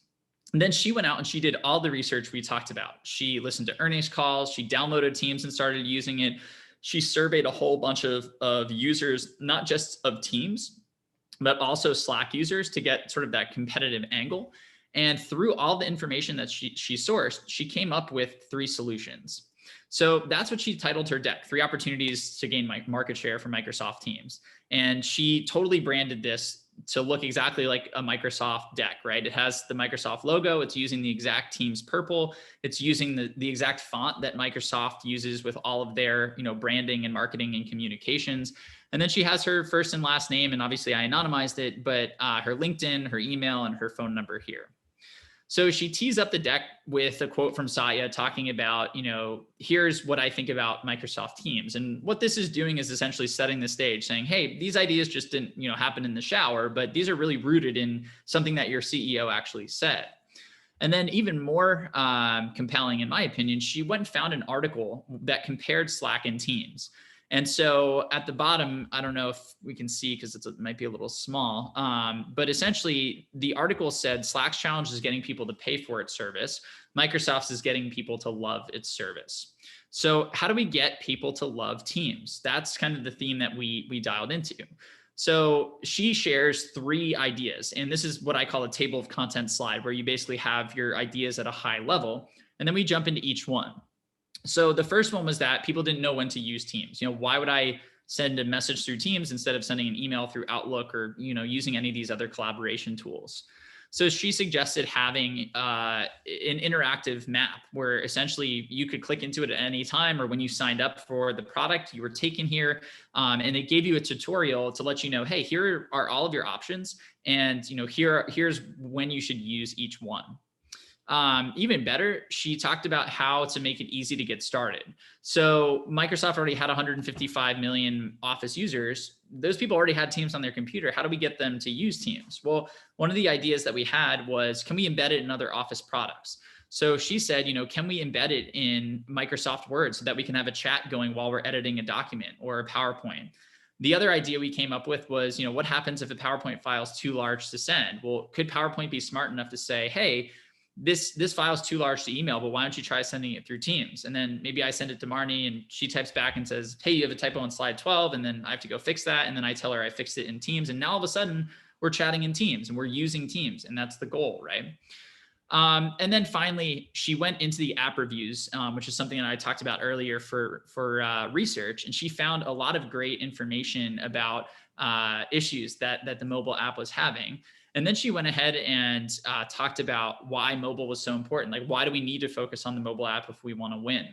And then she went out and she did all the research we talked about. She listened to earnings calls, she downloaded Teams and started using it. She surveyed a whole bunch of users, not just of Teams, but also Slack users, to get sort of that competitive angle. And through all the information that she sourced, she came up with 3 solutions. So that's what she titled her deck: 3 opportunities to gain market share for Microsoft Teams. And she totally branded this to look exactly like a Microsoft deck, right? It has the Microsoft logo. It's using the exact Teams purple. It's using the exact font that Microsoft uses with all of their, branding and marketing and communications. And then she has her first and last name, and obviously I anonymized it, but her LinkedIn, her email, and her phone number here. So she tees up the deck with a quote from Satya talking about, here's what I think about Microsoft Teams. And what this is doing is essentially setting the stage, saying, hey, these ideas just didn't, happen in the shower, but these are really rooted in something that your CEO actually said. And then even more compelling, in my opinion, she went and found an article that compared Slack and Teams. And so at the bottom, I don't know if we can see because it might be a little small, but essentially the article said Slack's challenge is getting people to pay for its service. Microsoft's is getting people to love its service. So how do we get people to love Teams? That's kind of the theme that we dialed into. So she shares 3 ideas, and this is what I call a table of contents slide, where you basically have your ideas at a high level, and then we jump into each one. So the first one was that people didn't know when to use Teams. Why would I send a message through Teams instead of sending an email through Outlook or, using any of these other collaboration tools? So she suggested having an interactive map where essentially you could click into it at any time, or when you signed up for the product, you were taken here, and it gave you a tutorial to let you know, hey, here are all of your options, and here's when you should use each one. Even better, she talked about how to make it easy to get started. So Microsoft already had 155 million Office users. Those people already had Teams on their computer. How do we get them to use Teams? Well, one of the ideas that we had was, can we embed it in other Office products? So she said, can we embed it in Microsoft Word so that we can have a chat going while we're editing a document or a PowerPoint? The other idea we came up with was, what happens if a PowerPoint file is too large to send? Well, could PowerPoint be smart enough to say, hey, this file is too large to email, but why don't you try sending it through Teams? And then maybe I send it to Marnie and she types back and says, hey, you have a typo on slide 12. And then I have to go fix that. And then I tell her I fixed it in Teams. And now all of a sudden we're chatting in Teams and we're using Teams. And that's the goal, right? And then finally, she went into the app reviews, which is something that I talked about earlier for research. And she found a lot of great information about issues that the mobile app was having. And then she went ahead and talked about why mobile was so important. Like, why do we need to focus on the mobile app if we want to win?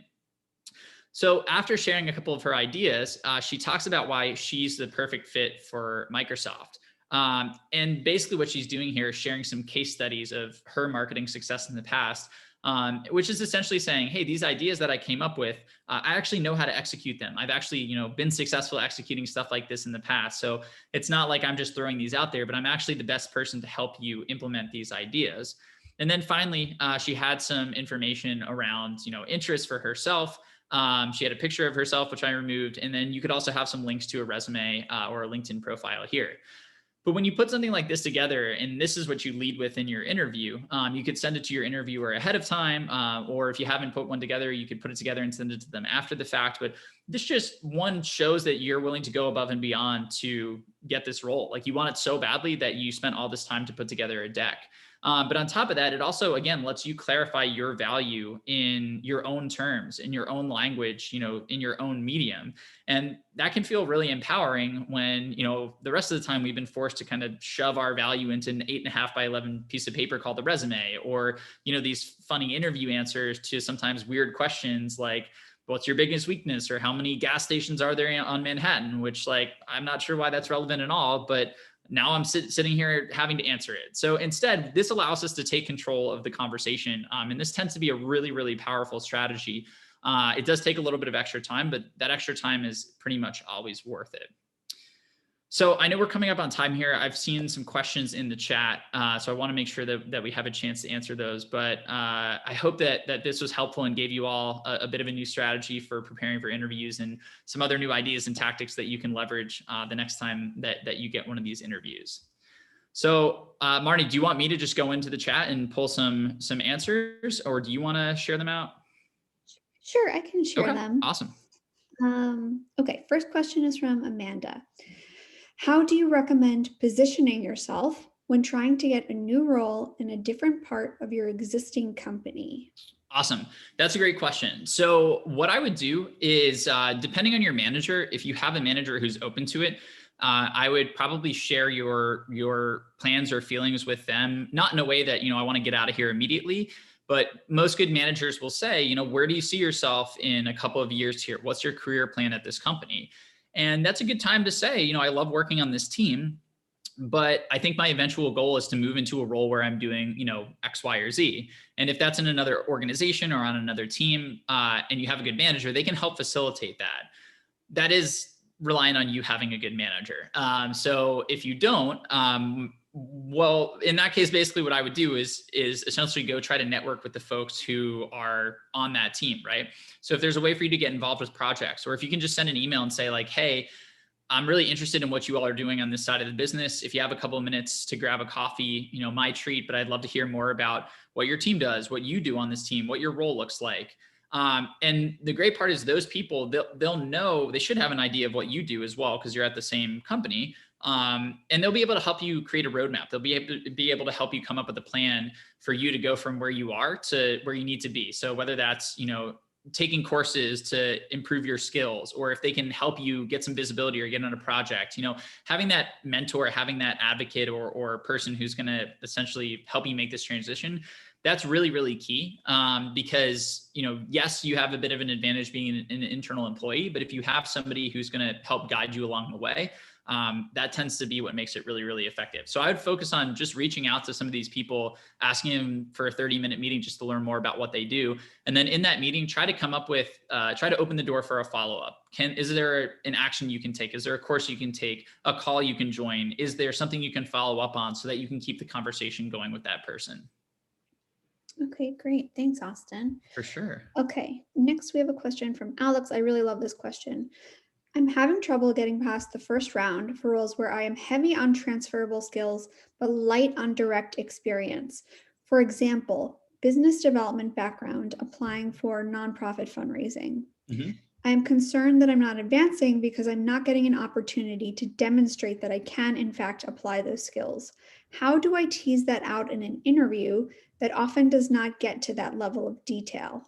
So after sharing a couple of her ideas, she talks about why she's the perfect fit for Microsoft. And basically what she's doing here is sharing some case studies of her marketing success in the past, which is essentially saying, hey, these ideas that I came up with, I actually know how to execute them. I've actually, been successful executing stuff like this in the past. So it's not like I'm just throwing these out there, but I'm actually the best person to help you implement these ideas. And then finally, she had some information around, interests for herself. She had a picture of herself, which I removed. And then you could also have some links to a resume or a LinkedIn profile here. But when you put something like this together, and this is what you lead with in your interview, you could send it to your interviewer ahead of time, or if you haven't put one together, you could put it together and send it to them after the fact. But this just, one, shows that you're willing to go above and beyond to get this role. Like, you want it so badly that you spent all this time to put together a deck. But on top of that, it also, again, lets you clarify your value in your own terms, in your own language, in your own medium. And that can feel really empowering when, the rest of the time we've been forced to kind of shove our value into an 8.5 by 11 piece of paper called the resume, or, these funny interview answers to sometimes weird questions like, what's your biggest weakness? Or how many gas stations are there on Manhattan? Which, like, I'm not sure why that's relevant at all, but now I'm sitting here having to answer it. So instead, this allows us to take control of the conversation. And this tends to be a really, really powerful strategy. It does take a little bit of extra time, but that extra time is pretty much always worth it. So I know we're coming up on time here. I've seen some questions in the chat, so I want to make sure that we have a chance to answer those. But I hope that this was helpful and gave you all a bit of a new strategy for preparing for interviews and some other new ideas and tactics that you can leverage the next time that you get one of these interviews. So Marnie, do you want me to just go into the chat and pull some answers, or do you want to share them out? Sure, I can share them. Awesome. Okay, first question is from Amanda. How do you recommend positioning yourself when trying to get a new role in a different part of your existing company? Awesome. That's a great question. So what I would do is, depending on your manager, if you have a manager who's open to it, I would probably share your plans or feelings with them, not in a way that, I want to get out of here immediately, but most good managers will say, where do you see yourself in a couple of years here? What's your career plan at this company? And that's a good time to say, I love working on this team, but I think my eventual goal is to move into a role where I'm doing, X, Y, or Z. And if that's in another organization or on another team, and you have a good manager, they can help facilitate that. That is relying on you having a good manager. So if you don't, well, in that case, basically what I would do is essentially go try to network with the folks who are on that team, right? So if there's a way for you to get involved with projects, or if you can just send an email and say like, hey, I'm really interested in what you all are doing on this side of the business. If you have a couple of minutes to grab a coffee, my treat, but I'd love to hear more about what your team does, what you do on this team, what your role looks like. And the great part is those people, they'll know, they should have an idea of what you do as well, because you're at the same company. And they'll be able to help you create a roadmap. They'll be able to help you come up with a plan for you to go from where you are to where you need to be. So whether that's, taking courses to improve your skills, or if they can help you get some visibility or get on a project, having that mentor, having that advocate or person who's going to essentially help you make this transition, that's really, really key. Because, yes, you have a bit of an advantage being an internal employee, but if you have somebody who's going to help guide you along the way, that tends to be what makes it really, really effective. So I would focus on just reaching out to some of these people, asking them for a 30-minute meeting just to learn more about what they do. And then in that meeting, try to come up with, try to open the door for a follow-up. Is there an action you can take? Is there a course you can take, a call you can join? Is there something you can follow up on so that you can keep the conversation going with that person? Okay, great. Thanks, Austin. For sure. Okay, next we have a question from Alex. I really love this question. I'm having trouble getting past the first round for roles where I am heavy on transferable skills, but light on direct experience. For example, business development background applying for nonprofit fundraising. Mhm. I am concerned that I'm not advancing because I'm not getting an opportunity to demonstrate that I can, in fact, apply those skills. How do I tease that out in an interview that often does not get to that level of detail?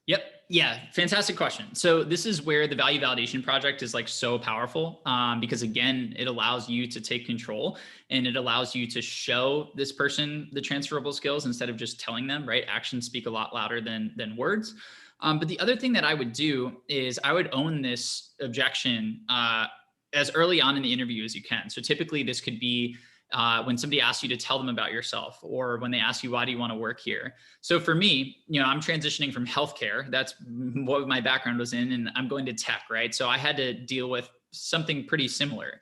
Yep. Yeah. Fantastic question. So this is where the value validation project is like so powerful, because again, it allows you to take control and it allows you to show this person the transferable skills instead of just telling them, right? Actions speak a lot louder than words. But the other thing that I would do is I would own this objection as early on in the interview as you can. So typically this could be when somebody asks you to tell them about yourself, or when they ask you, why do you want to work here? So for me, I'm transitioning from healthcare. That's what my background was in, and I'm going to tech, right? So I had to deal with something pretty similar.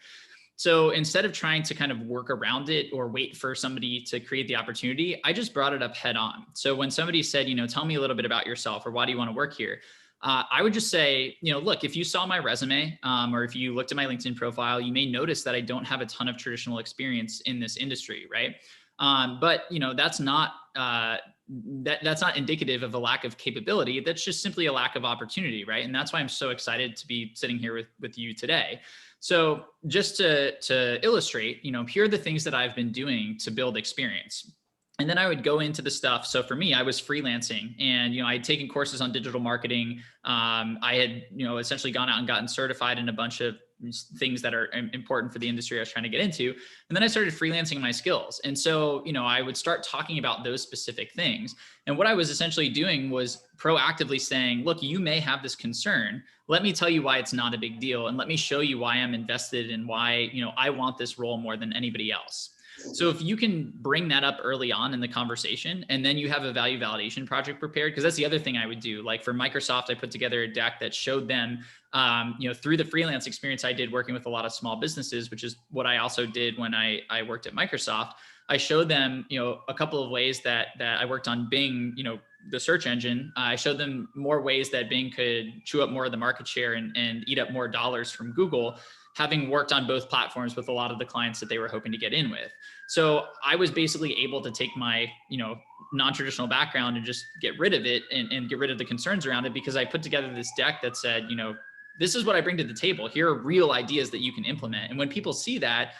So instead of trying to kind of work around it or wait for somebody to create the opportunity, I just brought it up head on. So when somebody said, tell me a little bit about yourself, or why do you want to work here? I would just say, look, if you saw my resume, or if you looked at my LinkedIn profile, you may notice that I don't have a ton of traditional experience in this industry, right? But that's not that's not indicative of a lack of capability. That's just simply a lack of opportunity, right? And that's why I'm so excited to be sitting here with you today. So just to illustrate, here are the things that I've been doing to build experience. And then I would go into the stuff. So for me, I was freelancing, and I had taken courses on digital marketing. I had essentially gone out and gotten certified in a bunch of things that are important for the industry I was trying to get into. And then I started freelancing my skills. And so I would start talking about those specific things. And what I was essentially doing was proactively saying, look, you may have this concern. Let me tell you why it's not a big deal, and let me show you why I'm invested and why I want this role more than anybody else. So if you can bring that up early on in the conversation, and then you have a value validation project prepared, because that's the other thing I would do. Like for Microsoft, I put together a deck that showed them, through the freelance experience I did working with a lot of small businesses, which is what I also did when I worked at Microsoft. I showed them, a couple of ways that I worked on Bing, the search engine. I showed them more ways that Bing could chew up more of the market share and eat up more dollars from Google, having worked on both platforms with a lot of the clients that they were hoping to get in with. So I was basically able to take my, non-traditional background and just get rid of it and get rid of the concerns around it, because I put together this deck that said, this is what I bring to the table. Here are real ideas that you can implement. And when people see that,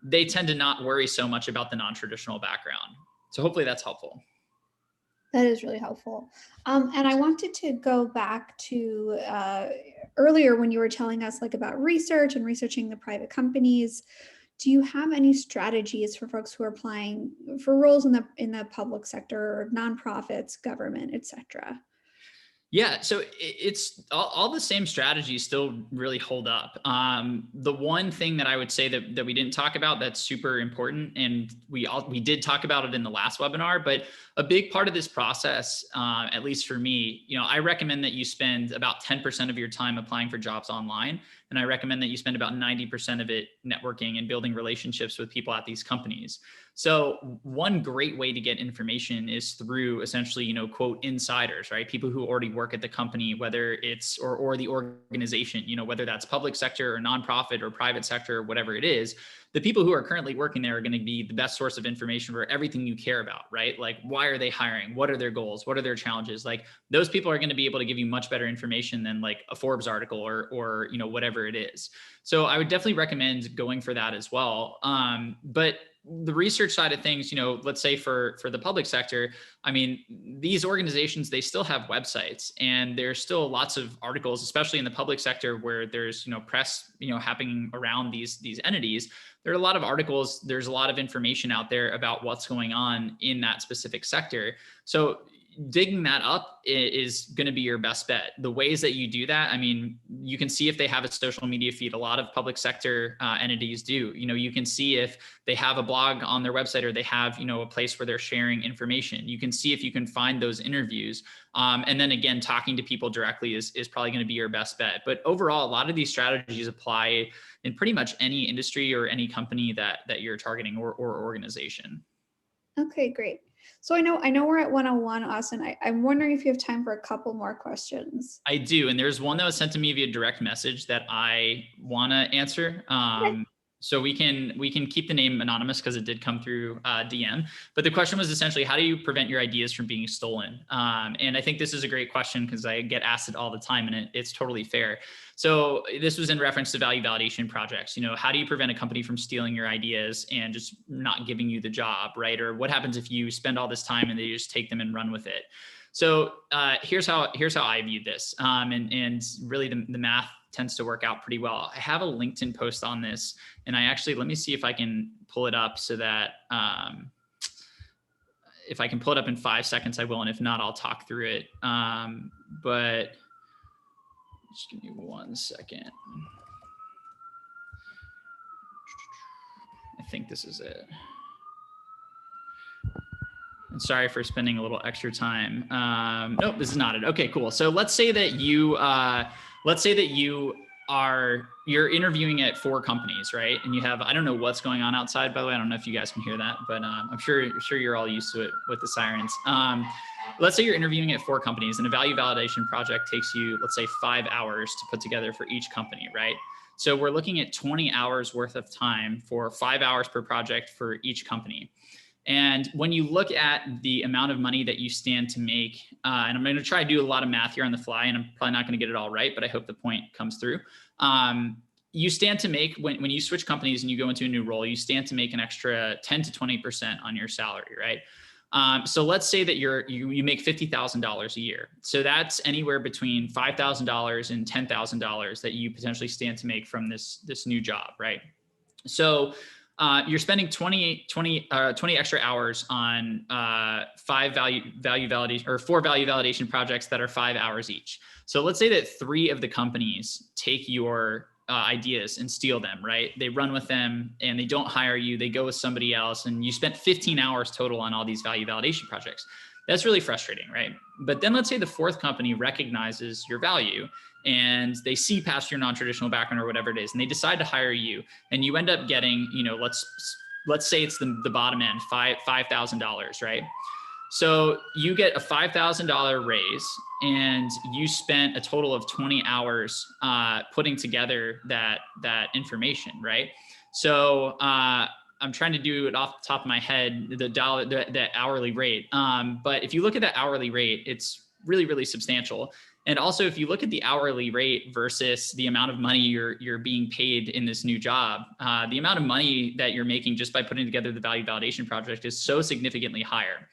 they tend to not worry so much about the non-traditional background. So hopefully that's helpful. That is really helpful. And I wanted to go back to earlier when you were telling us about research and researching the private companies. Do you have any strategies for folks who are applying for roles in the public sector, nonprofits, government, et cetera? Yeah, so it's all the same strategies still really hold up. The one thing that I would say that we didn't talk about that's super important, and we did talk about it in the last webinar, but a big part of this process, at least for me, I recommend that you spend about 10% of your time applying for jobs online, and I recommend that you spend about 90% of it networking and building relationships with people at these companies. So one great way to get information is through essentially, quote, insiders, right? People who already work at the company, whether it's, or the organization, whether that's public sector or nonprofit or private sector, whatever it is. The people who are currently working there are going to be the best source of information for everything you care about, right? Like, why are they hiring? What are their goals? What are their challenges? Like, those people are going to be able to give you much better information than like a Forbes article or whatever it is. So I would definitely recommend going for that as well. But the research side of things, let's say for the public sector, I mean, these organizations, they still have websites, and there's still lots of articles, especially in the public sector where there's, press, happening around these entities. There are a lot of articles, there's a lot of information out there about what's going on in that specific sector. So digging that up is going to be your best bet. The ways that you do that, I mean, you can see if they have a social media feed. A lot of public sector entities do. You can see if they have a blog on their website, or they have, a place where they're sharing information. You can see if you can find those interviews. And then again, talking to people directly is probably going to be your best bet. But overall, a lot of these strategies apply in pretty much any industry or any company that you're targeting or organization. Okay, great. So I know we're at 101, Austin. I'm wondering if you have time for a couple more questions. I do. And there's one that was sent to me via direct message that I want to answer. Okay. So we can keep the name anonymous because it did come through DM. But the question was essentially, how do you prevent your ideas from being stolen? And I think this is a great question because I get asked it all the time, and it's totally fair. So this was in reference to value validation projects. How do you prevent a company from stealing your ideas and just not giving you the job, right? Or what happens if you spend all this time and they just take them and run with it? So here's how I view this, and really the math tends to work out pretty well. I have a LinkedIn post on this, and let me see if I can pull it up so that if I can pull it up in 5 seconds, I will, and if not, I'll talk through it. But just give me 1 second. I think this is it. And sorry for spending a little extra time. Nope, this is not it. Okay, cool. So let's say that you're interviewing at 4 companies, right? And you have, I don't know what's going on outside, by the way. I don't know if you guys can hear that, but I'm sure you're all used to it with the sirens. Let's say you're interviewing at 4 companies, and a value validation project takes you, let's say, 5 hours to put together for each company, right? So we're looking at 20 hours worth of time for 5 hours per project for each company. And when you look at the amount of money that you stand to make, and I'm going to try to do a lot of math here on the fly, and I'm probably not going to get it all right, but I hope the point comes through. You stand to make, when you switch companies and you go into a new role, you stand to make an extra 10 to 20% on your salary, right? So let's say that you make $50,000 a year. So that's anywhere between $5,000 and $10,000 that you potentially stand to make from this new job, right? So you're spending 20 extra hours on 4 value validation projects that are 5 hours each. So let's say that 3 of the companies take your ideas and steal them, right? They run with them and they don't hire you. They go with somebody else, and you spent 15 hours total on all these value validation projects. That's really frustrating, right? But then let's say the 4th company recognizes your value and they see past your non-traditional background or whatever it is, and they decide to hire you, and you end up getting, let's say it's the bottom end, $5,000, right? So you get a $5,000 raise, and you spent a total of 20 hours putting together that information, right? So I'm trying to do it off the top of my head, the hourly rate. But if you look at that hourly rate, it's really, really substantial. And also, if you look at the hourly rate versus the amount of money you're being paid in this new job, the amount of money that you're making just by putting together the value validation project is so significantly higher.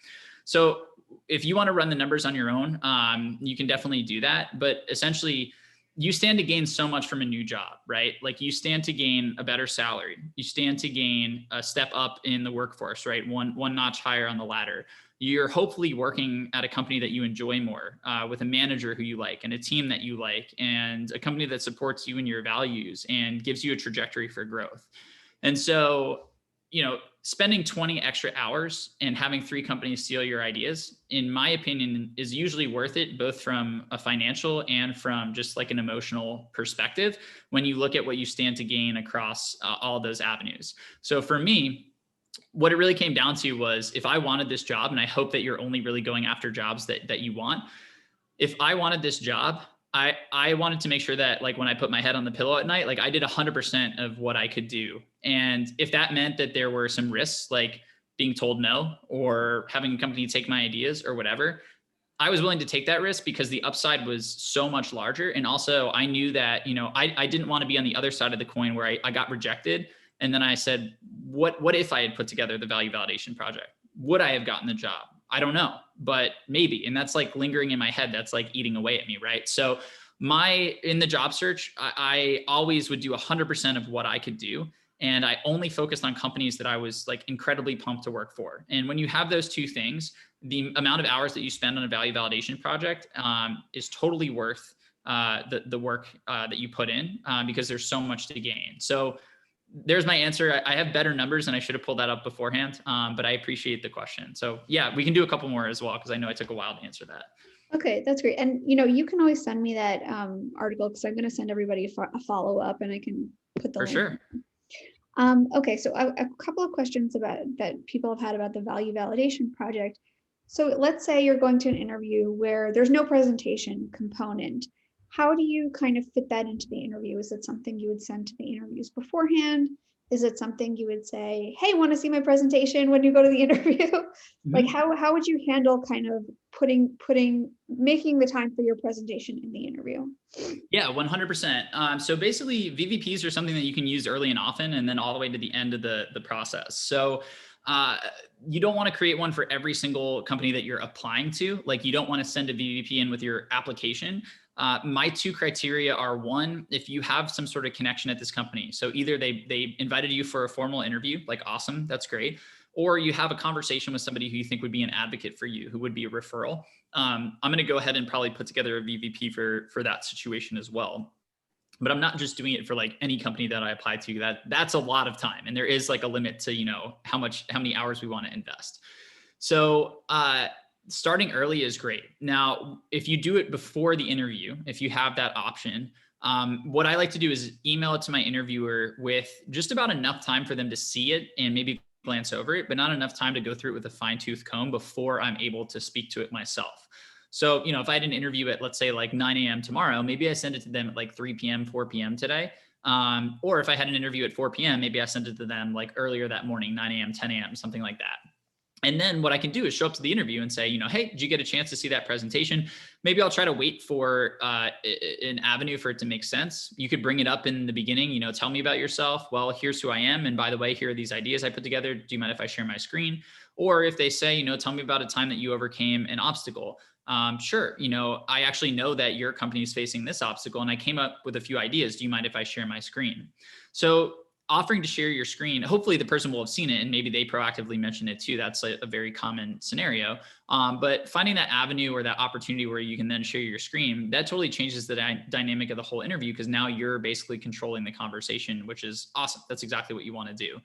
So if you want to run the numbers on your own, you can definitely do that. But essentially, you stand to gain so much from a new job, right? Like, you stand to gain a better salary. You stand to gain a step up in the workforce, right? One notch higher on the ladder. You're hopefully working at a company that you enjoy more, with a manager who you like, and a team that you like, and a company that supports you and your values and gives you a trajectory for growth. And so, spending 20 extra hours and having 3 companies steal your ideas, in my opinion, is usually worth it, both from a financial and from just like an emotional perspective, when you look at what you stand to gain across all those avenues. So for me, what it really came down to was, if I wanted this job, and I hope that you're only really going after jobs that you want. If I wanted this job, I wanted to make sure that, like, when I put my head on the pillow at night, like, I did 100% of what I could do. And if that meant that there were some risks, like being told no, or having a company take my ideas or whatever, I was willing to take that risk because the upside was so much larger. And also, I knew that, I didn't want to be on the other side of the coin where I got rejected. And then I said, what if I had put together the value validation project? Would I have gotten the job? I don't know, but maybe. And that's like lingering in my head. That's like eating away at me, right? So in the job search, I always would do 100% of what I could do. And I only focused on companies that I was like incredibly pumped to work for. And when you have those 2 things, the amount of hours that you spend on a value validation project is totally worth the work that you put in, because there's so much to gain. So there's my answer. I have better numbers, and I should have pulled that up beforehand, but I appreciate the question. So yeah, we can do a couple more as well, because I know I took a while to answer that. Okay, that's great. And you can always send me that article, because I'm going to send everybody a follow-up, and I can put the For link. sure. Okay, so a couple of questions that people have had about the value validation project. So let's say you're going to an interview where there's no presentation component. How do you kind of fit that into the interview? Is it something you would send to the interviews beforehand? is it something you would say, hey, want to see my presentation when you go to the interview? Like how would you handle kind of making the time for your presentation in the interview? Yeah, 100%. So basically VVPs are something that you can use early and often, and then all the way to the end of the process. So you don't want to create one for every single company that you're applying to. Like, you don't want to send a VVP in with your application. My two criteria are: one, if you have some sort of connection at this company. So either they invited you for a formal interview, like awesome, that's great. Or you have a conversation with somebody who you think would be an advocate for you, who would be a referral. I'm going to go ahead and probably put together a VVP for that situation as well. But I'm not just doing it for like any company that I apply to. That's a lot of time, and there is like a limit to, you know, how many hours we want to invest. So starting early is great. Now, if you do it before the interview, if you have that option, what I like to do is email it to my interviewer with just about enough time for them to see it and maybe glance over it, but not enough time to go through it with a fine-tooth comb before I'm able to speak to it myself. So, you know, if I had an interview at, let's say, like 9 a.m. tomorrow, maybe I send it to them at like 3 p.m., 4 p.m. today. Or if I had an interview at 4 p.m., maybe I sent it to them like earlier that morning, 9 a.m., 10 a.m., something like that. And then what I can do is show up to the interview and say, you know, hey, did you get a chance to see that presentation? Maybe I'll try to wait for an avenue for it to make sense. You could bring it up in the beginning, you know, tell me about yourself. Well, here's who I am. And by the way, here are these ideas I put together. Do you mind if I share my screen? Or if they say, you know, tell me about a time that you overcame an obstacle. Sure. You know, I actually know that your company is facing this obstacle and I came up with a few ideas. Do you mind if I share my screen? So offering to share your screen, hopefully the person will have seen it and maybe they proactively mention it too. That's a very common scenario. But finding that avenue or that opportunity where you can then share your screen, that totally changes the dynamic of the whole interview, because now you're basically controlling the conversation, which is awesome. That's exactly what you want to do.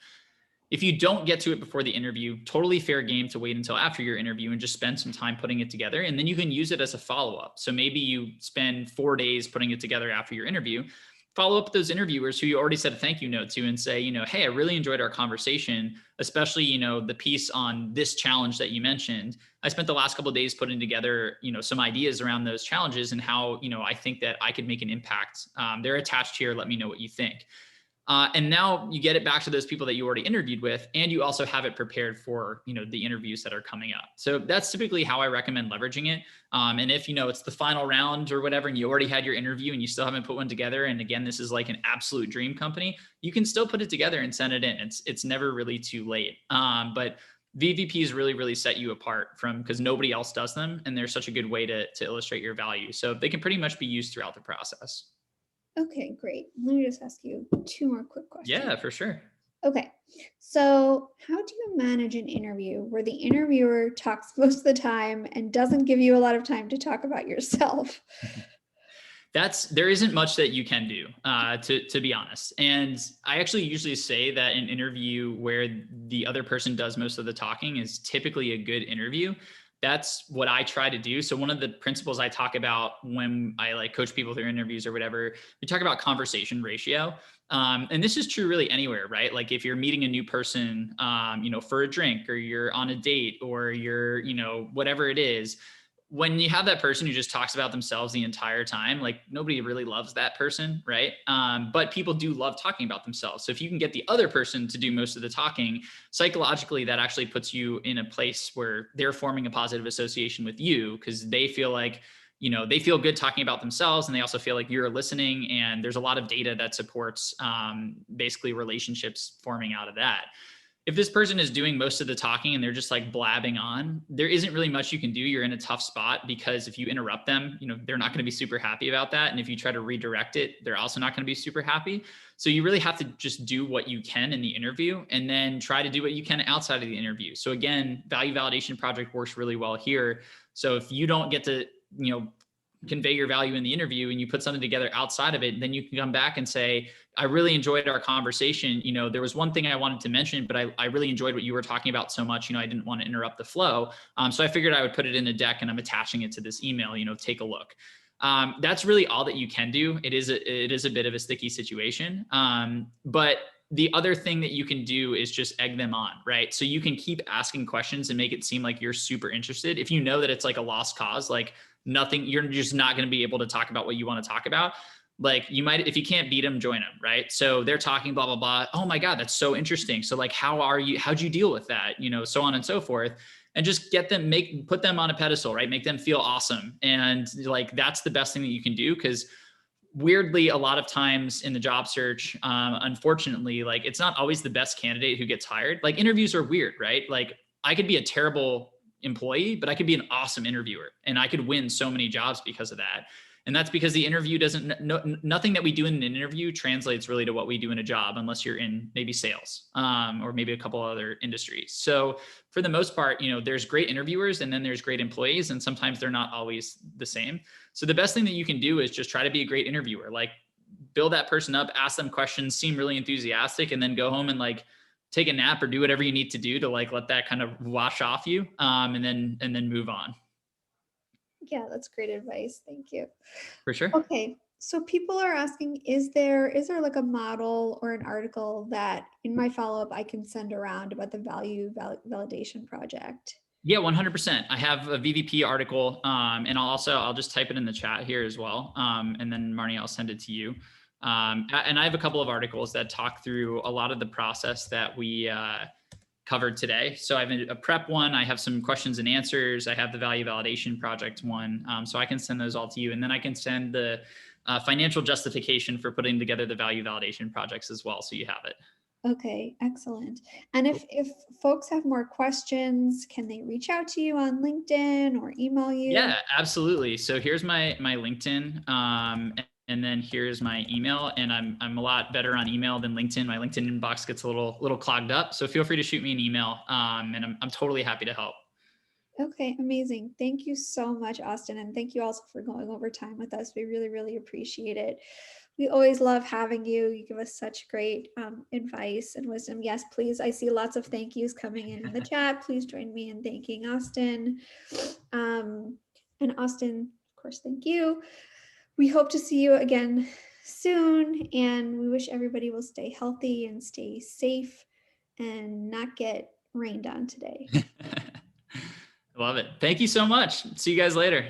If you don't get to it before the interview, totally fair game to wait until after your interview and just spend some time putting it together. And then you can use it as a follow-up. So maybe you spend 4 days putting it together after your interview. Follow up with those interviewers who you already said a thank you note to and say, you know, hey, I really enjoyed our conversation, especially, you know, the piece on this challenge that you mentioned. I spent the last couple of days putting together, you know, some ideas around those challenges and how, you know, I think that I could make an impact. They're attached here. Let me know what you think. And now you get it back to those people that you already interviewed with, and you also have it prepared for, you know, the interviews that are coming up. So that's typically how I recommend leveraging it. And if, you know, it's the final round or whatever, and you already had your interview and you still haven't put one together, and again, this is like an absolute dream company, you can still put it together and send it in. It's never really too late. But VVPs really set you apart because nobody else does them, and they're such a good way to illustrate your value. So they can pretty much be used throughout the process. Okay, great. Let me just ask you 2 more quick questions. Yeah, for sure. Okay. So how do you manage an interview where the interviewer talks most of the time and doesn't give you a lot of time to talk about yourself? There isn't much that you can do, to be honest. And I actually usually say that an interview where the other person does most of the talking is typically a good interview. That's what I try to do. So one of the principles I talk about when I like coach people through interviews or whatever, we talk about conversation ratio. And this is true really anywhere, right? Like if you're meeting a new person, you know, for a drink, or you're on a date, or you're, you know, whatever it is, when you have that person who just talks about themselves the entire time, like nobody really loves that person, right? But people do love talking about themselves. So if you can get the other person to do most of the talking, psychologically, that actually puts you in a place where they're forming a positive association with you, because they feel like, you know, they feel good talking about themselves, and they also feel like you're listening. And there's a lot of data that supports basically relationships forming out of that. If this person is doing most of the talking and they're just like blabbing on, there isn't really much you can do. You're in a tough spot, because if you interrupt them, you know, they're not going to be super happy about that. And if you try to redirect it, they're also not going to be super happy. So you really have to just do what you can in the interview, and then try to do what you can outside of the interview. So again, value validation project works really well here. So if you don't get to, you know, convey your value in the interview and you put something together outside of it, then you can come back and say, I really enjoyed our conversation. You know, there was one thing I wanted to mention, but I really enjoyed what you were talking about so much. You know, I didn't want to interrupt the flow. So I figured I would put it in a deck, and I'm attaching it to this email, you know, take a look. That's really all that you can do. It is a bit of a sticky situation. But the other thing that you can do is just egg them on, right? So you can keep asking questions and make it seem like you're super interested. If you know that it's like a lost cause, like nothing, you're just not going to be able to talk about what you want to talk about, Like you might, if you can't beat them, join them, right? So they're talking blah, blah, blah. Oh my God, that's so interesting. So like, how'd you deal with that? So on and so forth. And just put them on a pedestal, right? Make them feel awesome. And like, that's the best thing that you can do. Cause weirdly, a lot of times in the job search, unfortunately, like it's not always the best candidate who gets hired. Like interviews are weird, right? Like I could be a terrible employee, but I could be an awesome interviewer and I could win so many jobs because of that. And that's because the interview nothing that we do in an interview translates really to what we do in a job, unless you're in maybe sales, or maybe a couple other industries. So for the most part, there's great interviewers and then there's great employees, and sometimes they're not always the same. So the best thing that you can do is just try to be a great interviewer, like build that person up, ask them questions, seem really enthusiastic, and then go home and like take a nap or do whatever you need to do to like let that kind of wash off you, and then move on. Yeah, that's great advice. Thank you. For sure. Okay. So people are asking, is there like a model or an article that in my follow-up I can send around about the validation project? Yeah, 100%. I have a VVP article, and I'll just type it in the chat here as well. And then Marnie, I'll send it to you. And I have a couple of articles that talk through a lot of the process that we covered today. So I have a prep one, I have some questions and answers, I have the value validation project one. So I can send those all to you, and then I can send the financial justification for putting together the value validation projects as well, so you have it. Okay, excellent. And if folks have more questions, can they reach out to you on LinkedIn or email you? Yeah, absolutely. So here's my LinkedIn, and then here's my email. And I'm a lot better on email than LinkedIn. My LinkedIn inbox gets a little clogged up. So feel free to shoot me an email, and I'm totally happy to help. Okay, amazing. Thank you so much, Austin. And thank you also for going over time with us. We really, really appreciate it. We always love having you. You give us such great advice and wisdom. Yes, please. I see lots of thank yous coming in the chat. Please join me in thanking Austin. And Austin, of course, thank you. We hope to see you again soon. And we wish everybody will stay healthy and stay safe and not get rained on today. Love it. Thank you so much. See you guys later.